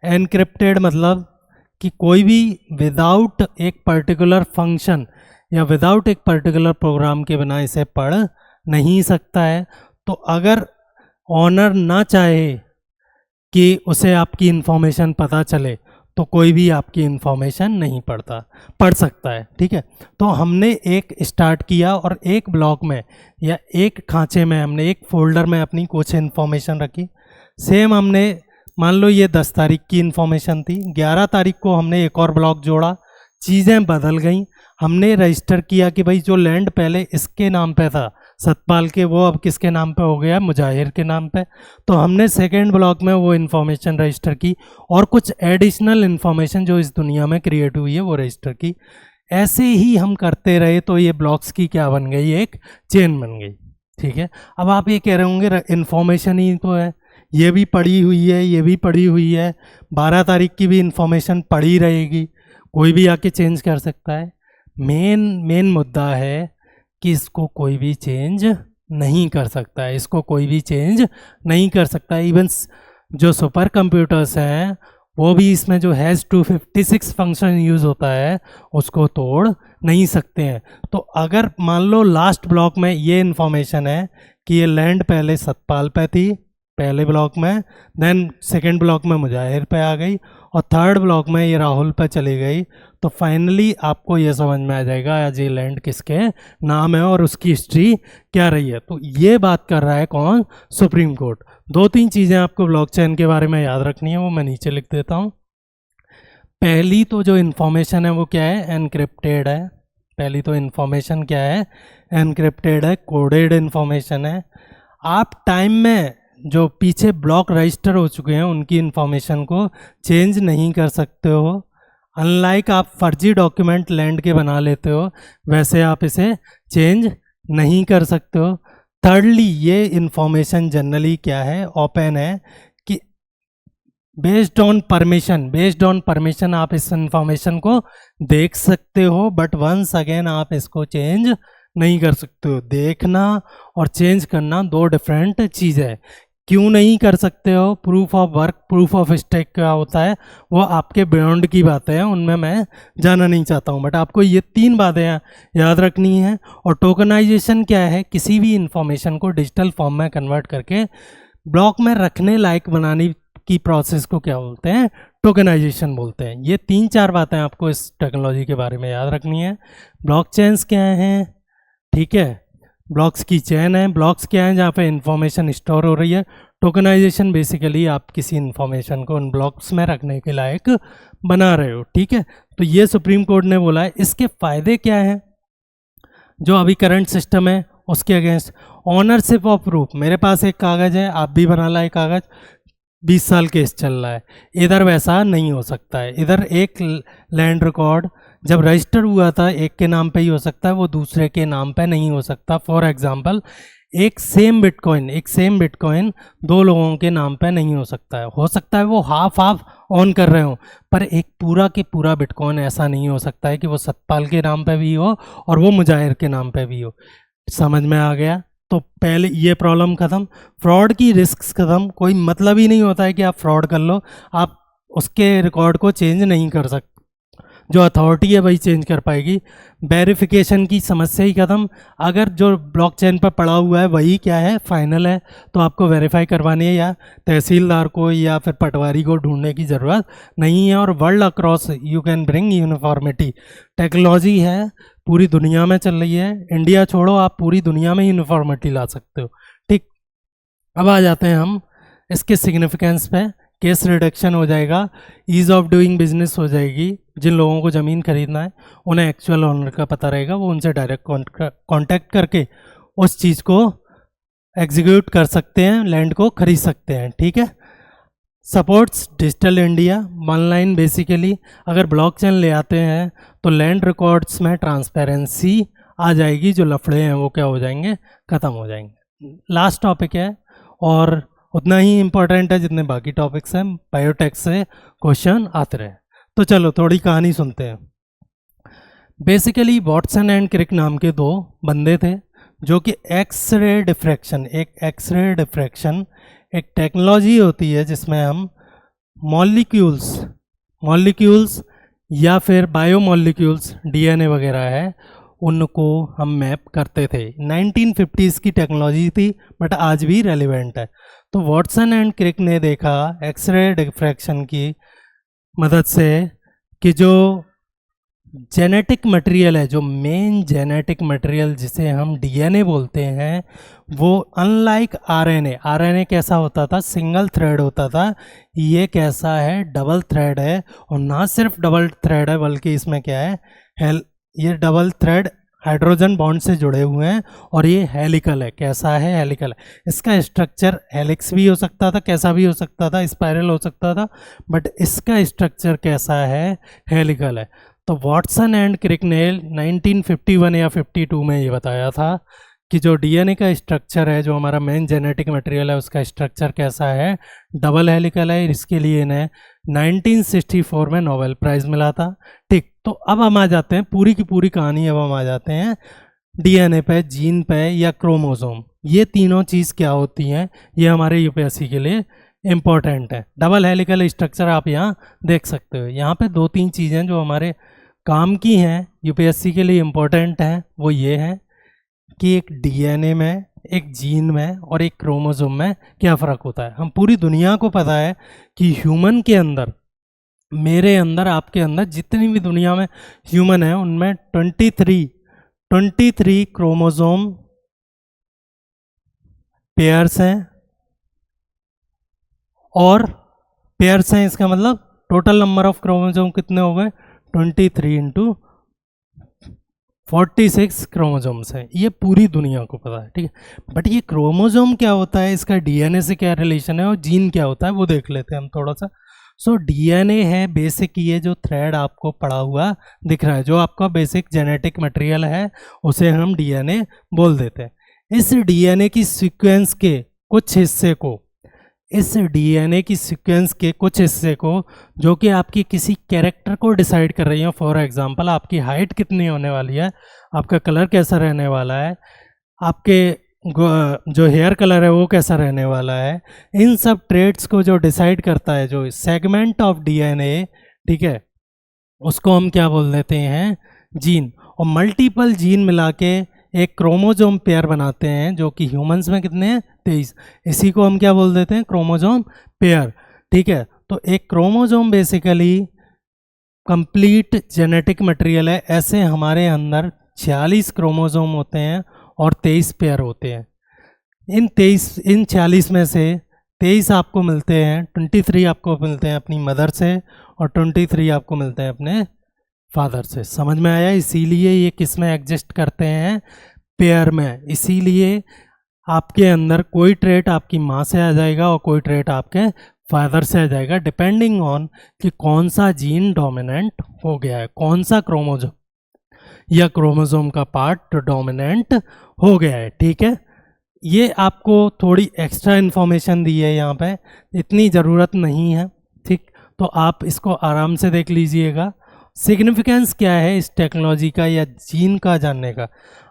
Speaker 1: एनक्रिप्टेड मतलब कि कोई भी विदाउट एक पर्टिकुलर फंक्शन या विदाउट एक पर्टिकुलर प्रोग्राम के बिना इसे पढ़ नहीं सकता है। तो अगर ऑनर ना चाहे कि उसे आपकी इंफॉर्मेशन पता चले तो कोई भी आपकी इंफॉर्मेशन नहीं पढ़ सकता है, ठीक है। तो हमने एक स्टार्ट किया और एक ब्लॉक में या एक खांचे में हमने एक फोल्डर में अपनी कुछ इंफॉर्मेशन रखी। सेम हमने मान लो ये 10 तारीख की इंफॉर्मेशन थी, 11 तारीख को हमने एक और ब्लॉक जोड़ा, चीज़ें बदल गई। हमने रजिस्टर किया कि भाई जो लैंड पहले इसके नाम पे था सतपाल के, वो अब किसके नाम पे हो गया, मुजाहिर के नाम पे। तो हमने सेकेंड ब्लॉक में वो इन्फॉर्मेशन रजिस्टर की और कुछ एडिशनल इन्फॉर्मेशन जो इस दुनिया में क्रिएट हुई है वो रजिस्टर की। ऐसे ही हम करते रहे तो ये ब्लॉक्स की क्या बन गई, एक चेन बन गई, ठीक है। अब आप ये कह रहे होंगे इन्फॉर्मेशन ही तो है, ये भी पड़ी हुई है, ये भी पड़ी हुई है, 12 तारीख की भी इंफॉर्मेशन पड़ी रहेगी, कोई भी आके चेंज कर सकता है। मेन मुद्दा है कि इसको कोई भी चेंज नहीं कर सकता है, इसको कोई भी चेंज नहीं कर सकता। इवन जो सुपर कंप्यूटर्स हैं वो भी इसमें जो हैज़ 256 फंक्शन यूज़ होता है उसको तोड़ नहीं सकते हैं। तो अगर मान लो लास्ट ब्लॉक में ये इन्फॉर्मेशन है कि ये लैंड पहले सतपाल पे थी पहले ब्लॉक में, देन सेकेंड ब्लॉक में मुजाहिर पे आ गई और थर्ड ब्लॉक में ये राहुल पे चली गई, तो फाइनली आपको ये समझ में आ जाएगा आज ये लैंड किसके नाम है और उसकी हिस्ट्री क्या रही है। तो ये बात कर रहा है कौन, सुप्रीम कोर्ट। 2-3 चीज़ें आपको ब्लॉकचेन के बारे में याद रखनी है, वो मैं नीचे लिख देता हूँ। पहली तो जो इन्फॉर्मेशन है वो क्या है, एनक्रिप्टेड है। पहली तो इन्फॉर्मेशन क्या है, एनक्रिप्टेड है, कोडेड इन्फॉर्मेशन है। आप टाइम में जो पीछे ब्लॉक रजिस्टर हो चुके हैं उनकी इंफॉर्मेशन को चेंज नहीं कर सकते हो। अनलाइक आप फर्जी डॉक्यूमेंट लैंड के बना लेते हो, वैसे आप इसे चेंज नहीं कर सकते हो। थर्डली ये इंफॉर्मेशन जनरली क्या है, ओपन है, कि बेस्ड ऑन परमिशन आप इस इंफॉर्मेशन को देख सकते हो, बट वंस अगेन आप इसको चेंज नहीं कर सकते हो। देखना और चेंज करना 2 डिफरेंट चीज़ है। क्यों नहीं कर सकते हो, proof of work, proof of stake क्या होता है, वो आपके बियॉन्ड की बातें हैं, उनमें मैं जाना नहीं चाहता हूँ, बट आपको ये 3 बातें याद रखनी है। और टोकनाइजेशन क्या है, किसी भी इंफॉर्मेशन को डिजिटल फॉर्म में कन्वर्ट करके ब्लॉक में रखने लायक बनाने की प्रोसेस को क्या बोलते हैं, टोकनाइजेशन बोलते हैं। ये 3-4 बातें आपको इस टेक्नोलॉजी के बारे में याद रखनी है। ब्लॉकचेन्स क्या हैं, ठीक है, ब्लॉक्स की चेन है। ब्लॉक्स क्या है, जहाँ पे इंफॉर्मेशन स्टोर हो रही है। टोकनाइजेशन बेसिकली आप किसी इंफॉर्मेशन को उन ब्लॉक्स में रखने के लायक बना रहे हो, ठीक है। तो ये सुप्रीम कोर्ट ने बोला है। इसके फ़ायदे क्या हैं जो अभी करंट सिस्टम है उसके अगेंस्ट, ऑनरशिप ऑफ प्रूफ। मेरे पास एक कागज़ है, आप भी बना लाए कागज़, 20 साल केस चल रहा है। इधर वैसा नहीं हो सकता है। इधर एक लैंड रिकॉर्ड जब रजिस्टर हुआ था एक के नाम पे ही हो सकता है, वो दूसरे के नाम पे नहीं हो सकता। फॉर एग्जांपल एक सेम बिटकॉइन 2 लोगों के नाम पे नहीं हो सकता है। हो सकता है वो हाफ ऑन कर रहे हो, पर एक पूरा के पूरा बिटकॉइन ऐसा नहीं हो सकता है कि वो सतपाल के नाम पे भी हो और वो मुजाहिर के नाम पे भी हो। समझ में आ गया? तो पहले ये प्रॉब्लम ख़त्म, फ्रॉड की रिस्क ख़त्म। कोई मतलब ही नहीं होता है कि आप फ्रॉड कर लो, आप उसके रिकॉर्ड को चेंज नहीं कर सकते, जो अथॉरिटी है वही चेंज कर पाएगी। वेरिफिकेशन की समस्या ही ख़त्म। अगर जो ब्लॉकचेन पर पड़ा हुआ है वही क्या है, फाइनल है, तो आपको वेरीफाई करवानी है या तहसीलदार को या फिर पटवारी को ढूंढने की ज़रूरत नहीं है। और world across you can bring uniformity. Technology है, पूरी दुनिया में चल रही है, इंडिया छोड़ो, आप पूरी दुनिया में यूनिफॉर्मिटी ला सकते हो, ठीक। अब आ जाते हैं हम इसके सिग्निफिकेंस पे केस रिडक्शन हो जाएगा, ईज़ ऑफ डूइंग बिजनेस हो जाएगी। जिन लोगों को ज़मीन खरीदना है उन्हें एक्चुअल ओनर का पता रहेगा, वो उनसे डायरेक्ट कांटेक्ट करके उस चीज़ को एग्जीक्यूट कर सकते हैं, लैंड को खरीद सकते हैं। ठीक है, supports digital India. One line basically अगर ब्लॉकचेन ले आते हैं तो लैंड रिकॉर्ड्स में ट्रांसपेरेंसी आ जाएगी, जो लफड़े हैं वो क्या हो जाएंगे, ख़त्म हो जाएंगे। लास्ट टॉपिक है और उतना ही इम्पोर्टेंट है जितने बाकी टॉपिक्स हैं, बायोटेक से क्वेश्चन आते रहे। तो चलो थोड़ी कहानी सुनते हैं। बेसिकली वॉटसन एंड क्रिक नाम के दो बंदे थे जो कि एक्सरे डिफ्रैक्शन, एक टेक्नोलॉजी होती है जिसमें हम मॉलिक्यूल्स या फिर बायोमॉलिक्यूल्स, डीएनए वगैरह है, उनको हम मैप करते थे। 1950s की टेक्नोलॉजी थी बट आज भी रेलिवेंट है। तो वॉटसन एंड क्रिक ने देखा एक्सरे डिफ्रैक्शन की मदद से कि जो जेनेटिक मटेरियल है, जो मेन जेनेटिक मटेरियल जिसे हम डीएनए बोलते हैं, वो अनलाइक आरएनए कैसा होता था, सिंगल थ्रेड होता था, ये कैसा है, डबल थ्रेड है। और ना सिर्फ डबल थ्रेड है बल्कि इसमें क्या है, ये डबल थ्रेड हाइड्रोजन बॉन्ड से जुड़े हुए हैं और ये हेलिकल है। कैसा है, हेलिकल है। इसका स्ट्रक्चर हेलिक्स भी हो सकता था, कैसा भी हो सकता था, स्पाइरल हो सकता था, बट इसका स्ट्रक्चर कैसा है, हेलिकल है। तो वॉटसन एंड क्रिक ने 1951 या 52 में ये बताया था कि जो डीएनए का स्ट्रक्चर है, जो हमारा मेन जेनेटिक मटेरियल है, उसका स्ट्रक्चर कैसा है, डबल हेलिकल है। इसके लिए इन्हें 1964 में नोबेल प्राइज़ मिला था। ठीक, तो अब हम आ जाते हैं पूरी की पूरी कहानी, अब हम आ जाते हैं डीएनए पे, जीन पे या क्रोमोसोम। ये तीनों चीज़ क्या होती हैं, ये हमारे यूपीएससी के लिए इम्पॉर्टेंट है। डबल हेलिकल स्ट्रक्चर आप यहाँ देख सकते हो। यहाँ पे दो तीन चीज़ें जो हमारे काम की हैं, यूपीएससी के लिए इम्पोर्टेंट हैं, वो ये हैं कि एक डीएनए में, एक जीन में और एक क्रोमोसोम में क्या फ़र्क होता है। हम पूरी दुनिया को पता है कि ह्यूमन के अंदर, मेरे अंदर, आपके अंदर, जितनी भी दुनिया में ह्यूमन है उनमें 23 क्रोमोसोम पेयर्स हैं। और पेयर्स हैं इसका मतलब टोटल नंबर ऑफ क्रोमोसोम कितने हो गए, 23 इंटू 46 क्रोमोसोम्स हैं। ये पूरी दुनिया को पता है, ठीक है। बट ये क्रोमोसोम क्या होता है, इसका डीएनए से क्या रिलेशन है और जीन क्या होता है, वो देख लेते हैं हम थोड़ा सा। सो डीएनए है बेसिक, ये जो थ्रेड आपको पड़ा हुआ दिख रहा है, जो आपका बेसिक जेनेटिक मटेरियल है, उसे हम डीएनए बोल देते हैं। इस डीएनए की सीक्वेंस के कुछ हिस्से को, जो कि आपकी किसी कैरेक्टर को डिसाइड कर रही है, फॉर एग्जांपल आपकी हाइट कितनी होने वाली है, आपका कलर कैसा रहने वाला है, आपके जो हेयर कलर है वो कैसा रहने वाला है, इन सब ट्रेड्स को जो डिसाइड करता है, जो सेगमेंट ऑफ डीएनए, ठीक है, उसको हम क्या बोल देते हैं, जीन। और मल्टीपल जीन मिला के एक क्रोमोसोम पेयर बनाते हैं, जो कि ह्यूमंस में कितने हैं, 23। इसी को हम क्या बोल देते हैं, क्रोमोसोम पेयर, ठीक है। तो एक chromosome basically complete genetic material है। ऐसे हमारे अंदर 46 क्रोमोसोम होते हैं और 23 पेयर होते हैं। इन 46 में से 23 आपको मिलते हैं, 23 आपको मिलते हैं अपनी मदर से और 23 आपको मिलते हैं अपने फादर से। समझ में आया? इसीलिए ये किस में एग्जिस्ट करते हैं, पेयर में। इसीलिए आपके अंदर कोई ट्रेट आपकी माँ से आ जाएगा और कोई ट्रेट आपके फादर से आ जाएगा, डिपेंडिंग ऑन कि कौन सा जीन डोमिनेंट हो गया है, कौन सा क्रोमोसोम या क्रोमोसोम का पार्ट डोमिनेंट हो गया है, ठीक है। ये आपको थोड़ी एक्स्ट्रा इन्फॉर्मेशन दी है यहाँ पे, इतनी ज़रूरत नहीं है, ठीक। तो आप इसको आराम से देख लीजिएगा। सिग्निफिकेंस क्या है इस टेक्नोलॉजी का या जीन का जानने का।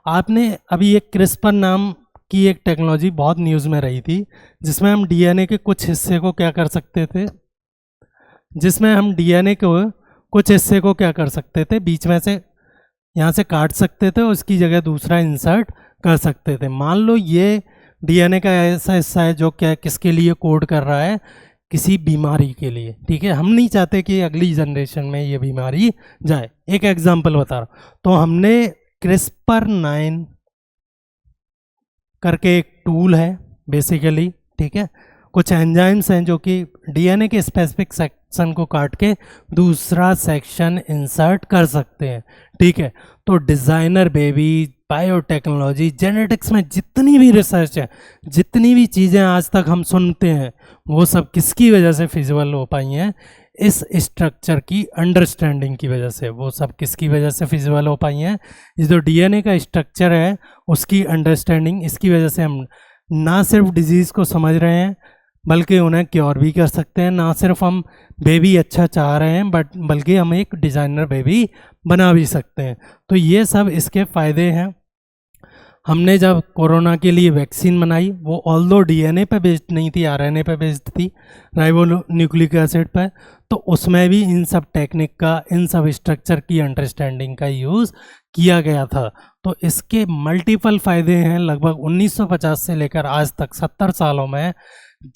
Speaker 1: आपने अभी एक क्रिस्पर नाम की एक टेक्नोलॉजी बहुत न्यूज़ में रही थी, जिसमें हम डीएनए के कुछ हिस्से को क्या कर सकते थे, बीच में से यहाँ से काट सकते थे और उसकी जगह दूसरा इंसर्ट कर सकते थे। मान लो ये डीएनए का ऐसा हिस्सा है जो क्या किसके लिए कोड कर रहा है, किसी बीमारी के लिए, ठीक है। हम नहीं चाहते कि अगली जनरेशन में ये बीमारी जाए। एक एग्जांपल बता रहा हूँ। तो हमने CRISPR-9 करके एक टूल है बेसिकली, ठीक है, कुछ एंजाइम्स हैं जो कि डीएनए के स्पेसिफिक सेक्शन को काट के दूसरा सेक्शन इंसर्ट कर सकते हैं, ठीक है। तो डिज़ाइनर बेबी, बायोटेक्नोलॉजी, जेनेटिक्स में जितनी भी रिसर्च है, जितनी भी चीज़ें आज तक हम सुनते हैं, वो सब किसकी वजह से फिजिबल हो पाई हैं? इस स्ट्रक्चर की अंडरस्टैंडिंग की वजह से। वो सब किसकी वजह से फिजिबल हो पाई हैं? ये जो डीएनए का स्ट्रक्चर है उसकी अंडरस्टैंडिंग, इसकी वजह से हम ना सिर्फ डिजीज़ को समझ रहे हैं बल्कि उन्हें क्योर भी कर सकते हैं। ना सिर्फ हम बेबी अच्छा चाह रहे हैं बल्कि हम एक डिज़ाइनर बेबी बना भी सकते हैं। तो ये सब इसके फ़ायदे हैं। हमने जब कोरोना के लिए वैक्सीन बनाई, वो ऑल्दो डीएनए पे बेस्ड नहीं थी, आरएनए पे बेस्ड थी, राइबो न्यूक्लिक एसिड पे, तो उसमें भी इन सब टेक्निक का, इन सब स्ट्रक्चर की अंडरस्टैंडिंग का यूज़ किया गया था। तो इसके मल्टीपल फ़ायदे हैं। लगभग 1950 से लेकर आज तक 70 सालों में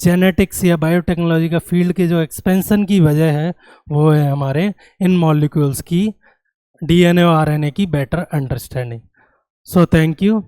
Speaker 1: जेनेटिक्स या बायोटेक्नोलॉजी का फील्ड के जो एक्सपेंशन की वजह है वो है हमारे इन मॉलिक्यूल्स की, डीएनए और आरएनए की better understanding. So thank you.